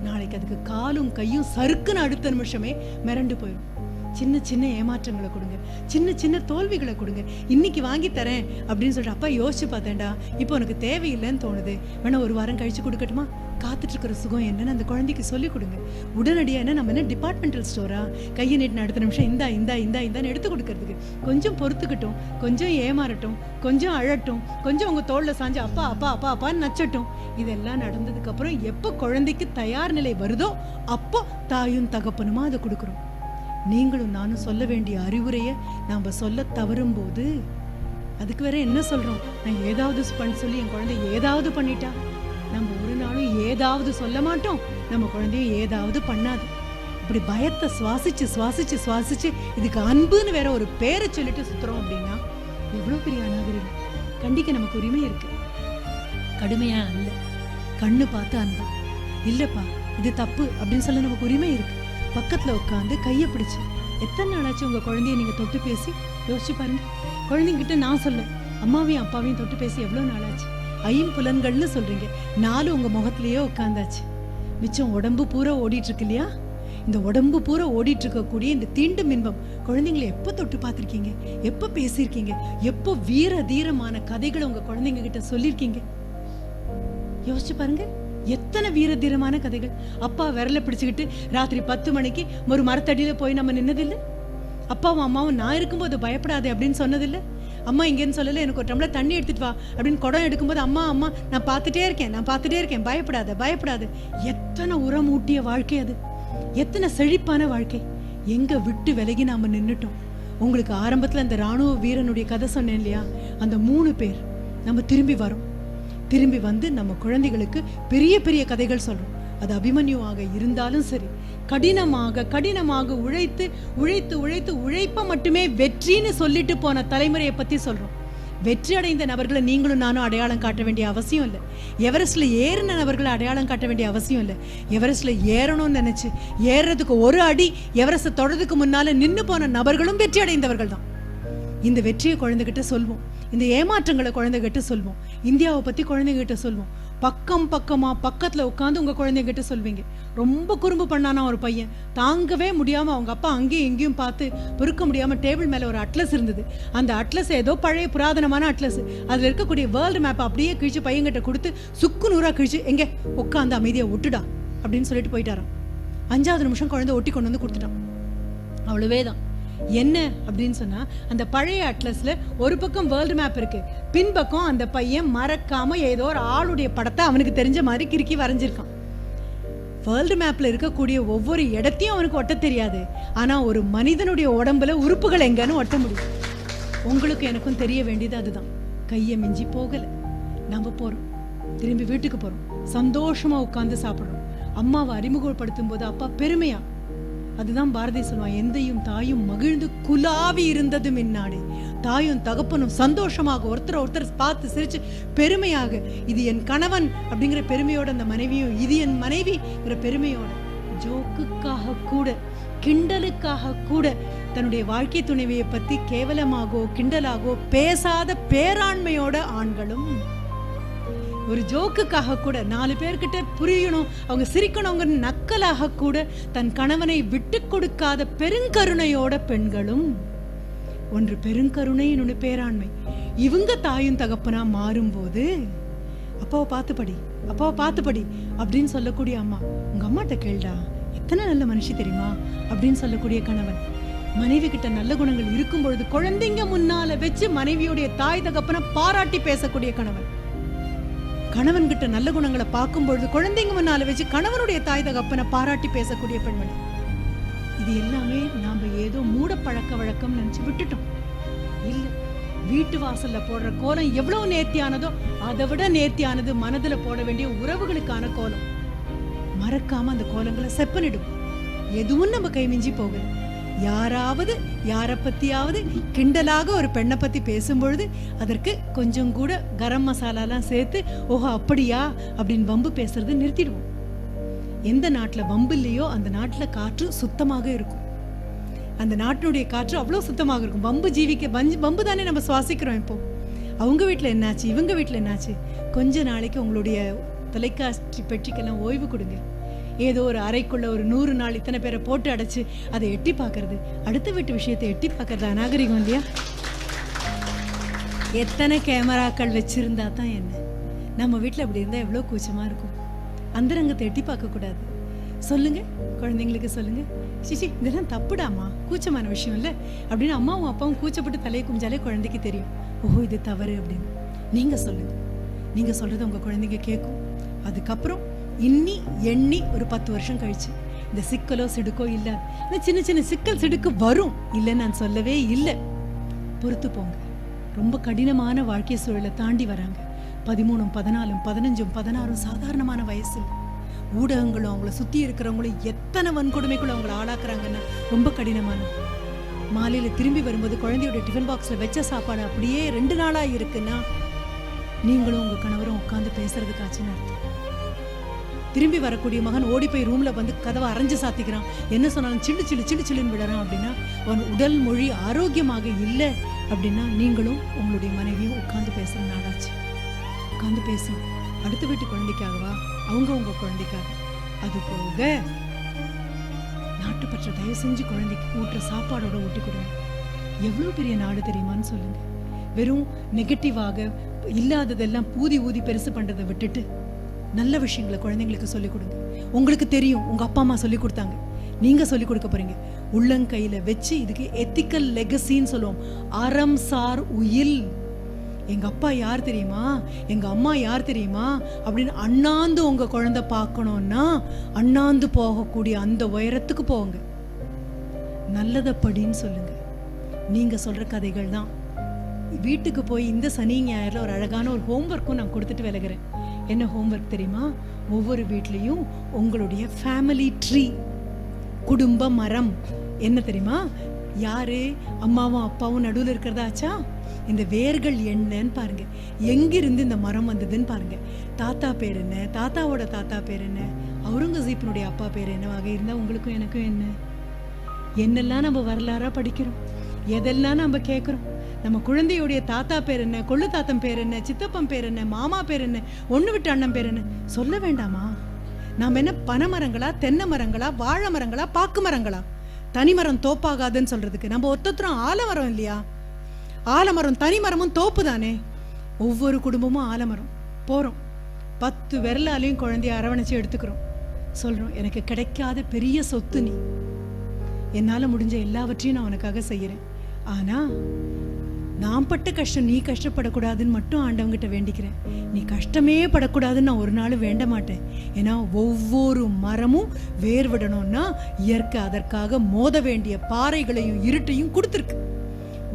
நாளைக்கு அதுக்கு காலும் கையும் சறுக்குன்னு அடுத்த நிமிஷமே மிரண்டு போயிடும். சின்ன சின்ன ஏமாற்றங்களை கொடுங்க, சின்ன தோல்விகளை கொடுங்க. இன்னைக்கு வாங்கி தரேன் அப்படின்னு சொல்லிட்டு அப்பா யோசிச்சு பார்த்தேன்டா, இப்போ உனக்கு தேவையில்லைன்னு தோணுது, வேணா 1 வாரம் கழிச்சு கொடுக்கட்டுமா? காத்துட்டு இருக்கிற சுகம் என்னன்னு அந்த குழந்தைக்கு சொல்லி கொடுங்க. உடனடியா நம்ம என்ன டிபார்ட்மெண்டல் ஸ்டோரா கையை நீட்டு அடுத்த நிமிஷம் இந்தான்னு எடுத்து கொடுக்கறதுக்கு? கொஞ்சம் பொறுத்துக்கிட்டும், கொஞ்சம் ஏமாறட்டும், கொஞ்சம் அழட்டும், கொஞ்சம் உங்க தோல்ல சாஞ்சு அப்பா அப்பா அப்பா அப்பான்னு நச்சட்டும். இதெல்லாம் நடந்ததுக்கு அப்புறம் எப்போ குழந்தைக்கு தயார் நிலை வருதோ அப்போ தாயும் தகப்பனுமா அதை கொடுக்குறோம். நீங்களும் நானும் சொல்ல வேண்டிய அறிவுரையை நாம சொல்ல தவறும் போது அதுக்கு வேற என்ன சொல்றோம்? நான் ஏதாவது சொல்லி என் குழந்தை ஏதாவது பண்ணிட்டா, நம்ம ஒரு நாளும் ஏதாவது சொல்ல மாட்டோம், நம்ம குழந்தைய ஏதாவது பண்ணாது. இப்படி பயத்தை சுவாசிச்சு இதுக்கு அன்புன்னு வேற ஒரு பேரை சொல்லிட்டு சுத்துறோம் அப்படின்னா எவ்வளவு பெரிய அநாகரிகம். கண்டிக்க நமக்கு உரிமை இருக்கு, கடுமையா அல்ல. கண்ணு பார்த்து அன்பு இல்லப்பா இது தப்பு அப்படின்னு சொல்ல நமக்கு உரிமை இருக்கு. பக்கத்துல உட்காந்து கையை பிடிச்சு எத்தனை நாளாச்சு உங்க குழந்தைய நீங்க தொட்டு பேசி? யோசிச்சு பாருங்க. குழந்தைங்கிட்ட நான் சொல்ல, அம்மாவையும் அப்பாவையும் தொட்டு பேசி எவ்வளவு நாளாச்சு? ஐம்புலன்கள்னு சொல்றீங்க, 4 உங்க முகத்திலேயே உட்காந்தாச்சு. மிச்சம் உடம்பு பூரா ஓடிட்டு இருக்கு இல்லையா? இந்த உடம்பு பூரா ஓடிட்டு இருக்கக்கூடிய இந்த தீண்டும் இன்பம் குழந்தைங்களை எப்போ தொட்டு பார்த்துருக்கீங்க? எப்போ பேசியிருக்கீங்க? எப்போ வீர தீரமான கதைகளை உங்க குழந்தைங்க கிட்ட சொல்லியிருக்கீங்க? யோசிச்சு பாருங்க, எத்தனை வீர தீரமான கதைகள். அப்பா விரல பிடிச்சுக்கிட்டு ராத்திரி 10 மணிக்கு ஒரு மரத்தடியில போய் நம்ம நின்னதில்லை? அப்பாவும் அம்மாவும் நான் இருக்கும்போது பயப்படாதே அப்படின்னு சொன்னதில்லை? அம்மா இங்கேன்னு சொல்லல, எனக்கு ஒரு டம்ளர் தண்ணி எடுத்துட்டு வா அப்படின்னு குடம் எடுக்கும்போது அம்மா அம்மா நான் பார்த்துட்டே இருக்கேன், பயப்படாத. எத்தனை உரமூட்டிய வாழ்க்கை அது, எத்தனை செழிப்பான வாழ்க்கை. எங்க விட்டு விலகி நாம நின்னுட்டோம். உங்களுக்கு ஆரம்பத்துல அந்த ராணுவ வீரனுடைய கதை சொன்னேன் இல்லையா? அந்த 3 பேர் நம்ம திரும்பி வந்து நம்ம குழந்தைகளுக்கு பெரிய பெரிய கதைகள் சொல்றோம். அது அபிமன்யுவாக இருந்தாலும் சரி, கடினமாக உழைத்து உழைப்ப மட்டுமே வெற்றின்னு சொல்லிட்டு போன தலைமுறையை பத்தி சொல்றோம். வெற்றி அடைந்த நபர்களை நீங்களும் நானும் அடையாளம் காட்ட வேண்டிய அவசியம் இல்லை. எவரெஸ்ட்ல ஏறின நபர்களை அடையாளம் காட்ட வேண்டிய அவசியம் இல்லை. எவரெஸ்ட்ல ஏறணும்னு நினைச்சு ஏறுறதுக்கு ஒரு அடி எவரெஸ்ட் தொடறதுக்கு முன்னால நின்று போன நபர்களும் வெற்றி அடைந்தவர்கள் தான். இந்த வெற்றியை குழந்தைகிட்ட சொல்வோம், இந்த ஏமாற்றங்களை குழந்தைகிட்ட சொல்வோம், இந்தியாவை பத்தி குழந்தைகிட்ட சொல்வோம். பக்கத்துல உட்காந்து உங்க குழந்தைகிட்ட சொல்வீங்க. ரொம்ப குறும்பு பண்ணானா ஒரு பையன், தாங்கவே முடியாம அவங்க அப்பா அங்கேயும் இங்கேயும் பார்த்து பொறுக்க முடியாம டேபிள் மேல ஒரு அட்லஸ் இருந்தது. அந்த அட்லஸ் ஏதோ பழைய புராதனமான அட்லஸ். அதுல இருக்கக்கூடிய வேர்ல்டு மேப் அப்படியே கிழிச்சு பையன்கிட்ட கொடுத்து சுக்கு நூறா கிழிச்சு எங்க உட்காந்து அமைதியா விட்டுடா அப்படின்னு சொல்லிட்டு போயிட்டாராம். 5வது நிமிஷம் குழந்தை ஒட்டி கொண்டு வந்து கொடுத்துட்டான். அவ்வளவேதான். என்ன அப்படின்னு சொன்னா, அந்த பழைய அட்லஸ்ல ஒரு பக்கம் வேர்ல்டு மேப் இருக்கு, பின்பக்கம் அந்த பையன் மறக்காம ஏதோ ஒரு ஆளுடைய படத்தை அவனுக்கு தெரிஞ்ச மாதிரி கிறுக்கி வரைஞ்சிருக்கான். வேர்ல்டு மேப்ல இருக்கக்கூடிய ஒவ்வொரு இடத்தையும் அவனுக்கு ஒட்ட தெரியாது. ஆனா ஒரு மனிதனுடைய உடம்புல உறுப்புகள் எங்கன்னு ஒட்ட முடியும். உங்களுக்கு எனக்கும் தெரிய வேண்டியது அதுதான். கையை மிஞ்சி போகல, நம்ம போறோம், திரும்பி வீட்டுக்கு போறோம், சந்தோஷமா உட்கார்ந்து சாப்பிடுறோம். அம்மாவை அறிமுகப்படுத்தும் போது அப்பா பெருமையா, அதுதான் பாரதி சொல்லுவான், எந்தையும் தாயும் மகிழ்ந்து குலாவி இருந்தது மின்னாடு. தாயும் தகப்பனும் சந்தோஷமாக ஒருத்தர் பார்த்து சிரிச்சு பெருமையாக, இது என் கணவன் அப்படிங்கிற பெருமையோட அந்த மனைவியும், இது என் மனைவிங்கிற பெருமையோட, ஜோக்குக்காக கூட கிண்டலுக்காக கூட தன்னுடைய வாழ்க்கை துணைவியை பத்தி கேவலமாகவோ கிண்டலாகவோ பேசாத பேராண்மையோட ஆண்களும், ஒரு ஜோக்குக்காக கூட 4 பேர்கிட்ட புரியணும், அவங்க சிரிக்கணுங்க நக்கலாக கூட தன் கணவனை விட்டு கொடுக்காத பெருங்கருணையோட பெண்களும். ஒன்று பெருங்கருணை, இன்னொன்று பேராண்மை. இவங்க தாயும் தகப்பனா மாறும்போது அப்பாவை பார்த்து படி அப்படின்னு சொல்லக்கூடிய அம்மா, உங்க அம்மாட்ட கேள்டா எத்தனை நல்ல மனுஷி தெரியுமா அப்படின்னு சொல்லக்கூடிய கணவன், மனைவி கிட்ட நல்ல குணங்கள் இருக்கும் பொழுது குழந்தைங்க முன்னால வச்சு மனைவியுடைய தாய் தகப்பனை பாராட்டி பேசக்கூடிய கணவன், கணவன் கிட்ட நல்ல குணங்களை பார்க்கும் பொழுது குழந்தைங்க முன்னால வச்சு கணவனுடைய தாய் தகப்பனை பாராட்டி பேசக்கூடிய பெண்மணி. இது எல்லாமே நாம ஏதோ மூட பழக்க வழக்கம் நினைச்சு விட்டுட்டோம். இல்ல, வீட்டு வாசல்ல போடுற கோலம் எவ்வளவு நேர்த்தியானதோ அதை விட நேர்த்தியானது மனதுல போட வேண்டிய உறவுகளுக்கான கோலம். மறக்காம அந்த கோலங்களை செப்பனிடும். எதுவும் நம்ம கை மிஞ்சி போகல. யாராவது யாரை பத்தியாவது கிண்டலாக ஒரு பெண்ணை பத்தி பேசும்பொழுது அதற்கு கொஞ்சம் கூட கரம் மசாலாலாம் சேர்த்து, ஓஹோ அப்படியா அப்படின்னு வம்பு பேசுறது நிறுத்திடுவோம். எந்த நாட்டுல வம்பு இல்லையோ அந்த நாட்டுல காற்று சுத்தமாக இருக்கும். அந்த நாட்டினுடைய காற்று அவ்வளவு சுத்தமாக இருக்கும். வம்பு வம்பு தானே நம்ம சுவாசிக்கிறோம். இப்போ அவங்க வீட்டுல என்னாச்சு, இவங்க வீட்டுல என்னாச்சு, கொஞ்ச நாளைக்கு உங்களுடைய தொலைக்காட்சி பெட்டிக்கெல்லாம் ஓய்வு கொடுங்க. ஏதோ ஒரு அறைக்குள்ள ஒரு 100 நாள் இத்தனை பேரை போட்டு அடைச்சு அதை எட்டி பார்க்கறது, அடுத்த வீட்டு விஷயத்தை எட்டி பார்க்கறது அநாகரிகம் இல்லையா? எத்தனை கேமராக்கள் வச்சிருந்தா தான் என்ன? நம்ம வீட்டில் அப்படி இருந்தால் எவ்வளோ கூச்சமாக இருக்கும். அந்தரங்கத்தை எட்டி பார்க்கக்கூடாது. சொல்லுங்க, குழந்தைங்களுக்கு சொல்லுங்க, சிச்சி இதெல்லாம் தப்புடாமா, கூச்சமான விஷயம் இல்லை அப்படின்னு அம்மாவும் அப்பாவும் கூச்சப்பட்டு தலையை குமிஞ்சாலே குழந்தைக்கு தெரியும், ஓஹோ இது தவறு அப்படின்னு. நீங்க சொல்லுங்க, நீங்க சொல்றது உங்க குழந்தைங்க கேட்கும். அதுக்கப்புறம் எண்ணி ஒரு 10 வருஷம் கழிச்சு இந்த சிக்கலோ சிடுக்கோ இல்ல, இந்த சின்ன சின்ன சிக்கல் சிடுக்கு வரும், இல்லைன்னு நான் சொல்லவே இல்லை. பொறுத்து போங்க. ரொம்ப கடினமான வாழ்க்கை சூழலை தாண்டி வராங்க. 13, 14, 15, 16 சாதாரணமான வயசு. ஊடகங்களும் அவங்கள சுத்தி இருக்கிறவங்களும் எத்தனை வன்கொடுமைக்குள்ள அவங்களை ஆளாக்குறாங்கன்னா ரொம்ப கடினமானது. மாலையில திரும்பி வரும்போது குழந்தையோட டிஃபன் பாக்ஸ்ல வச்ச சாப்பாடு அப்படியே 2 நாளா இருக்குன்னா நீங்களும் உங்க கணவரும் உட்காந்து பேசுறதுக்காச்சுன்னு அர்த்தம். திரும்பி வரக்கூடிய மகன் ஓடி போய் ரூம்ல வந்து கதவை அரைஞ்சு சாத்திக்கிறான், என்ன சொன்னாலும் சில்லுன்னு விடுறான் அப்படின்னா அவன் உடல் மொழி ஆரோக்கியமாக இல்லை அப்படின்னா நீங்களும் உங்களுடைய மனைவியும் உட்கார்ந்து பேசுற நாளாச்சு. உட்காந்து பேசணும். அடுத்த வீட்டு குழந்தைக்காகவா, அவங்க உங்க குழந்தைக்காக. அது போக நாட்டுப்பற்ற தயவு செஞ்சு குழந்தைக்கு ஊட்டுற சாப்பாடோட ஊட்டி கொடுங்க. எவ்வளவு பெரிய நாடு தெரியுமான்னு சொல்லுங்க. வெறும் நெகட்டிவாக இல்லாததெல்லாம் ஊதி ஊதி பெருசு பண்றதை விட்டுட்டு நல்ல விஷயங்களை குழந்தைங்களுக்கு சொல்லிக் கொடுங்க. உங்களுக்கு தெரியும், உங்க அப்பா அம்மா சொல்லி கொடுத்தாங்க, நீங்க சொல்லி கொடுக்க போறீங்க. உள்ளங்கையில வச்சு இதுக்கு எத்திக்கல் லெகசின்னு சொல்லுவோம், அறம் சார் உயில். எங்க அப்பா யார் தெரியுமா, எங்க அம்மா யார் தெரியுமா அப்படின்னு அண்ணாந்து உங்க குழந்தை பார்க்கணும்னா அண்ணாந்து போகக்கூடிய அந்த உயரத்துக்கு போங்க. நல்லதை படின்னு சொல்லுங்க. நீங்க சொல்ற கதைகள் தான். வீட்டுக்கு போய் இந்த சனி ஞாயிறுல ஒரு அழகான ஒரு ஹோம்ஒர்க்கும் நான் கொடுத்துட்டு விலகிறேன். என்ன ஹோம்ஒர்க் தெரியுமா? ஒவ்வொரு வீட்லயும் உங்களுடைய ஃபேமிலி ட்ரீ, குடும்ப மரம் என்ன தெரியுமா, யாரு அம்மாவும் அப்பாவும் நடுவில் இருக்கிறதாச்சா, இந்த வேர்கள் என்னன்னு பாருங்க, எங்கிருந்து இந்த மரம் வந்ததுன்னு பாருங்க. தாத்தா பேர் என்ன, தாத்தாவோட தாத்தா பேர் என்ன, அவுரங்கசீப்பினுடைய அப்பா பேர் என்னவாக இருந்தா உங்களுக்கும் எனக்கும் என்ன, என்னெல்லாம் நம்ம வரலாறா படிக்கிறோம், எதெல்லாம் நம்ம கேட்குறோம். நம்ம குழந்தையுடைய தாத்தா பேர் என்ன, கொள்ளு தாத்தன் பேர் என்ன, சித்தப்பன் பேர் என்ன, மாமா பேர் என்ன, ஒண்ணு விட்டு அண்ணன் பேர் என்ன சொல்ல வேண்டாமா? நாம் என்ன பனைமரங்களா, தென்னை மரங்களா, வாழை மரங்களா, பாக்கு மரங்களா? தனிமரம் தோப்பாகாதுன்னு சொல்றதுக்கு நம்ம ஒத்தத்திரம் ஆலமரம் இல்லையா? ஆலமரம் தனிமரமும் தோப்பு தானே. ஒவ்வொரு குடும்பமும் ஆலமரம். போறோம் 10 விரலாலையும் குழந்தைய அரவணைச்சு எடுத்துக்கிறோம். சொல்றோம், எனக்கு கிடைக்காத பெரிய சொத்து நீ, என்னால முடிஞ்ச எல்லாவற்றையும் நான் உனக்காக செய்யறேன். ஆனா நான் பட்ட கஷ்டம் நீ கஷ்டப்படக்கூடாதுன்னு மட்டும் ஆண்டவங்கிட்ட வேண்டிக்கிறேன். நீ கஷ்டமே படக்கூடாதுன்னு நான் ஒரு நாள் வேண்ட மாட்டேன். ஏன்னா ஒவ்வொரு மரமும் வேர் விடணும்னா இயற்கை அதற்காக மோத வேண்டிய பாறைகளையும் இருட்டையும் கொடுத்துருக்கு.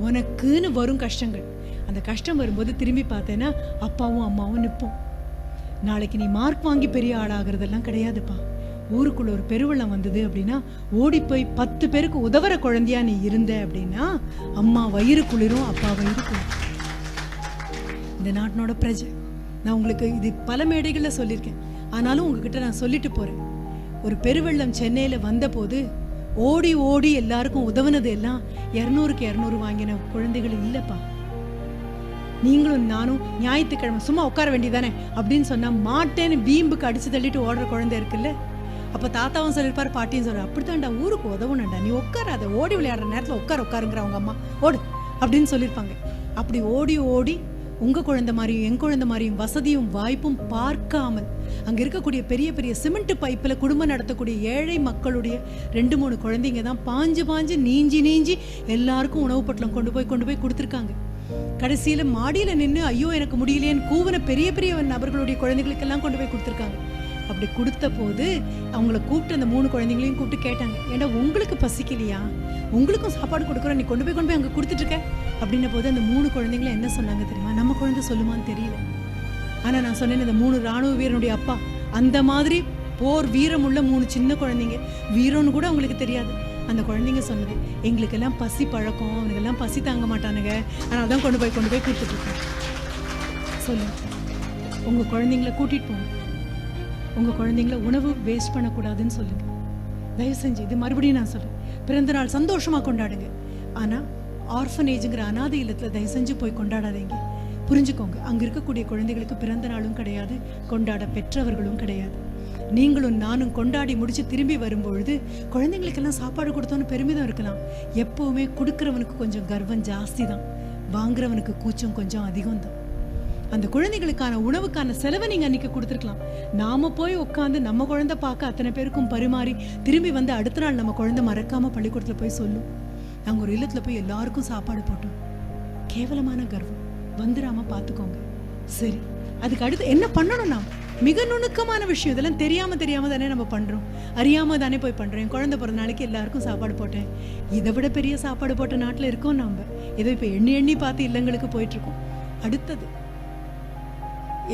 உனக்குன்னு வரும் கஷ்டங்கள், அந்த கஷ்டம் வரும்போது திரும்பி பார்த்தேன்னா அப்பாவும் அம்மாவும் நிற்போம். நாளைக்கு நீ மார்க் வாங்கி பெரிய ஆளாகிறதெல்லாம் கிடையாதுப்பா. ஊருக்குள்ள ஒரு பெருவெள்ளம் வந்தது அப்படின்னா ஓடி போய் 10 பேருக்கு உதவுற குழந்தையா நீ இருந்த அப்படின்னா அம்மா வயிறு குளிரும், அப்பா வயிறு குளிரும். இந்த நாட்டினோட பிரஜை. நான் உங்களுக்கு இது பல மேடைகளில் சொல்லியிருக்கேன், ஆனாலும் உங்ககிட்ட நான் சொல்லிட்டு போறேன். ஒரு பெருவெள்ளம் சென்னையில வந்த போது ஓடி ஓடி எல்லாருக்கும் உதவுனது எல்லாம் 200க்கு 200 வாங்கின குழந்தைகள் இல்லப்பா. நீங்களும் நானும் ஞாயிற்றுக்கிழமை சும்மா உட்கார வேண்டியதானே அப்படின்னு சொன்னா மாட்டேன்னு பீம்புக்கு அடிச்சு தள்ளிட்டு ஓடுற குழந்தை இருக்குல்ல. அப்ப தாத்தாவும் சொல்லிருப்பாரு, பாட்டியும் சொல்ற, அப்படித்தான்டா ஊருக்கு உதவணும்டா, நீ உட்காராத, ஓடி விளையாடுற நேரத்துல உட்காருங்கிற அவங்க அம்மா, ஓடு அப்படின்னு சொல்லியிருப்பாங்க. அப்படி ஓடி ஓடி உங்க குழந்தை மாதிரியும் என் குழந்தை மாதிரியும் வசதியும் வாய்ப்பும் பார்க்காமல் அங்க இருக்கக்கூடிய பெரிய பெரிய சிமெண்ட் பைப்புல குடும்பம் நடத்தக்கூடிய ஏழை மக்களுடைய 2-3 குழந்தைங்க தான் பாஞ்சு பாஞ்சு நீஞ்சி நீஞ்சி எல்லாருக்கும் உணவு பொட்டலம் கொண்டு போய் கொடுத்துருக்காங்க. கடைசியில மாடியில நின்று ஐயோ எனக்கு முடியலையேன்னு கூவன பெரிய பெரிய நபர்களுடைய குழந்தைகளுக்கெல்லாம் கொண்டு போய் கொடுத்துருக்காங்க. அப்படி கொடுத்த போது அவங்கள கூப்பிட்டு அந்த 3 குழந்தைங்களையும் கூப்பிட்டு கேட்டாங்க, ஏண்டா உங்களுக்கு பசிக்கலையா, உங்களுக்கும் சாப்பாடு கொடுக்குறோம், நீ கொண்டு போய் அங்கே கொடுத்துட்டு இருக்க அப்படின்ன போது அந்த 3 குழந்தைங்களும் என்ன சொன்னாங்க தெரியுமா? நம்ம குழந்தை சொல்லுமான்னு தெரியல, ஆனா நான் சொன்னேன் இந்த 3 ராணுவ வீரனுடைய அப்பா அந்த மாதிரி போர் வீரம் உள்ள 3 சின்ன குழந்தைங்க, வீரம்னு கூட அவங்களுக்கு தெரியாது. அந்த குழந்தைங்க சொன்னது, எங்களுக்கெல்லாம் பசி பழக்கம், அவனுக்கெல்லாம் பசி தாங்க மாட்டானுங்க, ஆனால் அதான் கொண்டு போய் கொடுத்துட்டு இருக்கேன். சொல்லுங்க, உங்க குழந்தைங்கள கூட்டிட்டு போங்க, உங்க குழந்தைங்கள உணவு வேஸ்ட் பண்ணக்கூடாதுன்னு சொல்லுங்க. தயவு செஞ்சு இது மறுபடியும் நான் சொல்றேன், பிறந்த நாள் சந்தோஷமா கொண்டாடுங்க, ஆனா ஆர்ஃபனேஜுங்கிற அனாதை இல்லத்துல தயவு செஞ்சு போய் கொண்டாடாதீங்க. புரிஞ்சுக்கோங்க, அங்க இருக்கக்கூடிய குழந்தைகளுக்கு பிறந்த நாளும் கிடையாது, கொண்டாட பெற்றவர்களும் கிடையாது. நீங்களும் நானும் கொண்டாடி முடிச்சு திரும்பி வரும்பொழுது குழந்தைங்களுக்கெல்லாம் சாப்பாடு கொடுத்தோன்னு பெருமிதம் இருக்கலாம். எப்பவுமே கொடுக்கிறவனுக்கு கொஞ்சம் கர்வம் ஜாஸ்தி தான், வாங்குறவனுக்கு கூச்சம் கொஞ்சம் அதிகம் தான். அந்த குழந்தைகளுக்கான உணவுக்கான செலவை நீங்க அன்னைக்கு கொடுத்துருக்கலாம். நாம போய் உட்காந்து நம்ம குழந்தை பார்க்க அத்தனை பேருக்கும் பரிமாறி திரும்பி வந்து அடுத்த நாள் நம்ம குழந்தை மறக்காம பள்ளிக்கூடத்துல போய் சொல்லும், நாங்க ஒரு இல்லத்துல போய் எல்லாருக்கும் சாப்பாடு போட்டோம். கேவலமான கர்வம் வந்துடாம பாத்துக்கோங்க. சரி, அதுக்கு அடுத்து என்ன பண்ணணும்? நாம் மிக நுணுக்கமான விஷயம், இதெல்லாம் தெரியாம தானே நம்ம பண்றோம், அறியாம தானே போய் பண்றோம். என் குழந்தை பிறந்த நாளைக்கு எல்லாருக்கும் சாப்பாடு போட்டேன், இதை விட பெரிய சாப்பாடு போட்ட நாட்டுல இருக்கோம் நாம. ஏதோ இப்ப எண்ணி பார்த்து இல்லங்களுக்கு போயிட்டு இருக்கோம். அடுத்தது,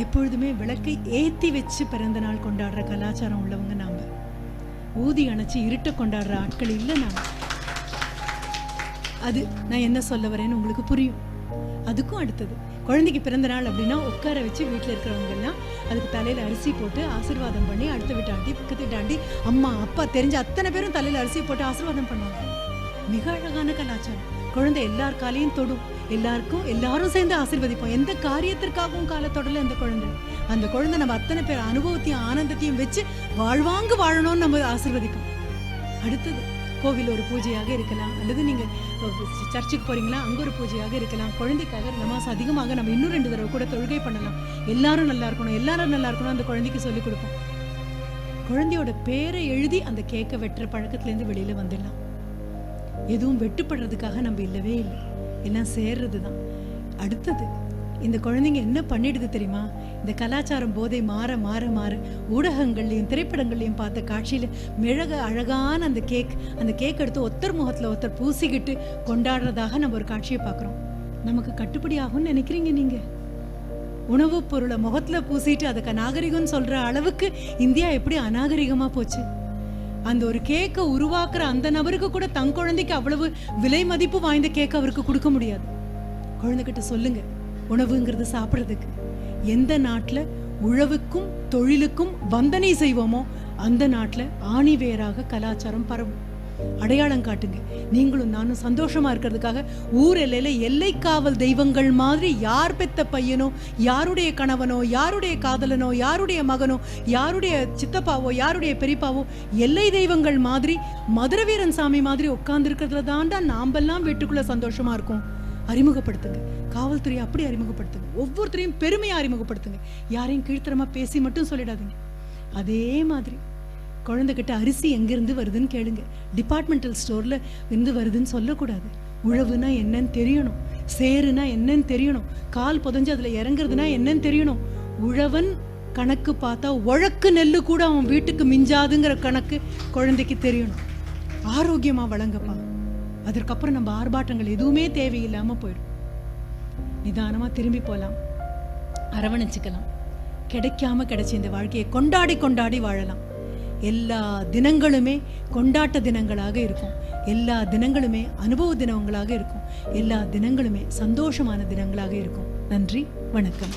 எப்பொழுதுமே விளக்கை ஏத்தி வச்சு பிறந்த நாள் கொண்டாடுற கலாச்சாரம் உள்ளவங்க நாம. ஊதி அணைச்சு இருட்ட கொண்டாடுற ஆட்கள் இல்லை நாம. அது நான் என்ன சொல்ல வரேன்னு உங்களுக்கு புரியும். அதுக்கும் அடுத்தது, குழந்தைக்கு பிறந்த நாள் அப்படின்னா உட்கார வச்சு வீட்டில் இருக்கிறவங்க எல்லாம் அதுக்கு தலையில அரிசி போட்டு ஆசீர்வாதம் பண்ணி, அடுத்த வீட்டாண்டி பக்கத்து வீட்டாண்டி அம்மா அப்பா தெரிஞ்ச அத்தனை பேரும் தலையில அரிசி போட்டு ஆசீர்வாதம் பண்ணுவாங்க. மிக அழகான கலாச்சாரம். குழந்தை எல்லார் காலையும் தொடும், எல்லாரும் சேர்ந்து ஆசீர்வதிப்போம். எந்த காரியத்திற்காகவும் காலத்தொடல அந்த குழந்தை நம்ம அத்தனை பேர் அனுபவத்தையும் ஆனந்தத்தையும் வச்சு வாழ்வாங்கு வாழணும்னு நம்ம ஆசீர்வதிப்போம். அடுத்தது கோவில் ஒரு பூஜையாக இருக்கலாம், அல்லது நீங்க சர்ச்சுக்கு போறீங்களா அங்க ஒரு பூஜையாக இருக்கலாம். குழந்தைக்காக நமாஸ் அதிகமாக நம்ம இன்னும் 2 தடவை கூட தொழுகை பண்ணலாம். எல்லாரும் நல்லா இருக்கணும் அந்த குழந்தைக்கு சொல்லிக் கொடுப்போம். குழந்தையோட பேரை எழுதி அந்த கேக்கை வெட்டுற பழக்கத்திலேருந்து வெளியில வந்துடலாம். எதுவும் வெட்டுப்படுறதுக்காக நம்ம இல்லவே இல்லை, எல்லாம் சேர்றது தான். அடுத்தது இந்த குழந்தைங்க என்ன பண்ணிடுது தெரியுமா? இந்த கலாச்சாரம் போதை மாற மாற மாற ஊடகங்கள்லையும் திரைப்படங்கள்லையும் பார்த்த காட்சியில அழகான அந்த கேக் எடுத்து ஒருத்தர் முகத்துல ஒருத்தர் பூசிக்கிட்டு கொண்டாடுறதாக நம்ம ஒரு காட்சியை பார்க்குறோம். நமக்கு கட்டுப்படி ஆகும்னு நினைக்கிறீங்க நீங்க? உணவு பொருளை முகத்துல பூசிட்டு அதுக்கு நாகரிகம்னு சொல்ற அளவுக்கு இந்தியா எப்படி அநாகரிகமா போச்சு? அந்த ஒரு கேக்கை உருவாக்குற அந்த நபருக்கு கூட தன் குழந்தைக்கு அவ்வளவு விலை மதிப்பு வாய்ந்த கேக் அவருக்கு கொடுக்க முடியாது. குழந்தைகிட்ட சொல்லுங்க, உணவுங்கிறது சாப்பிட்றதுக்கு. எந்த நாட்டில் உழவுக்கும் தொழிலுக்கும் வந்தனை செய்வோமோ அந்த நாட்டில் ஆணிவேராக கலாச்சாரம் பரவும். அடையாளம் காட்டுங்க. நீங்களும் நானும் சந்தோஷமா இருக்கிறதுக்காக ஊர் எல்லையில எல்லை காவல் தெய்வங்கள் மாதிரி யார் பெத்த பையனோ, யாருடைய கணவனோ, யாருடைய காதலனோ, யாருடைய மகனோ, யாருடைய சித்தப்பாவோ, யாருடைய பெரியப்பாவோ எல்லை தெய்வங்கள் மாதிரி மதுரை வீரன் சாமி மாதிரி உட்கார்ந்து இருக்கிறதுல தாண்டா நாமெல்லாம் வீட்டுக்குள்ள சந்தோஷமா இருக்கும். அறிமுகப்படுத்துங்க. காவல்துறையை அப்படி அறிமுகப்படுத்துங்க. ஒவ்வொருத்தரையும் பெருமையா அறிமுகப்படுத்துங்க. யாரையும் கீழ்த்தரமா பேசி மட்டும் சொல்லிடாதீங்க. அதே மாதிரி குழந்தைகிட்ட அரிசி எங்கிருந்து வருதுன்னு கேளுங்க. டிபார்ட்மெண்டல் ஸ்டோர்ல இருந்து வருதுன்னு சொல்லக்கூடாது. உழவுனா என்னன்னு தெரியணும், சேருனா என்னன்னு தெரியணும், கால் புதஞ்சு அதுல இறங்குறதுனா என்னன்னு தெரியணும். உழவன் கணக்கு பார்த்தா உழக்கு நெல்லு கூட அவன் வீட்டுக்கு மிஞ்சாதுங்கிற கணக்கு குழந்தைக்கு தெரியணும். ஆரோக்கியமா வழங்கப்பா. அதற்கப்புறம் நம்ம ஆர்ப்பாட்டங்கள் எதுவுமே தேவையில்லாம போயிடும். நிதானமா திரும்பி போகலாம், அரவணைச்சுக்கலாம். கிடைச்ச இந்த வாழ்க்கையை கொண்டாடி வாழலாம். எல்லா தினங்களுமே கொண்டாட்ட தினங்களாக இருக்கும். எல்லா தினங்களுமே அனுபவ தினங்களாக இருக்கும். எல்லா தினங்களுமே சந்தோஷமான தினங்களாக இருக்கும். நன்றி, வணக்கம்.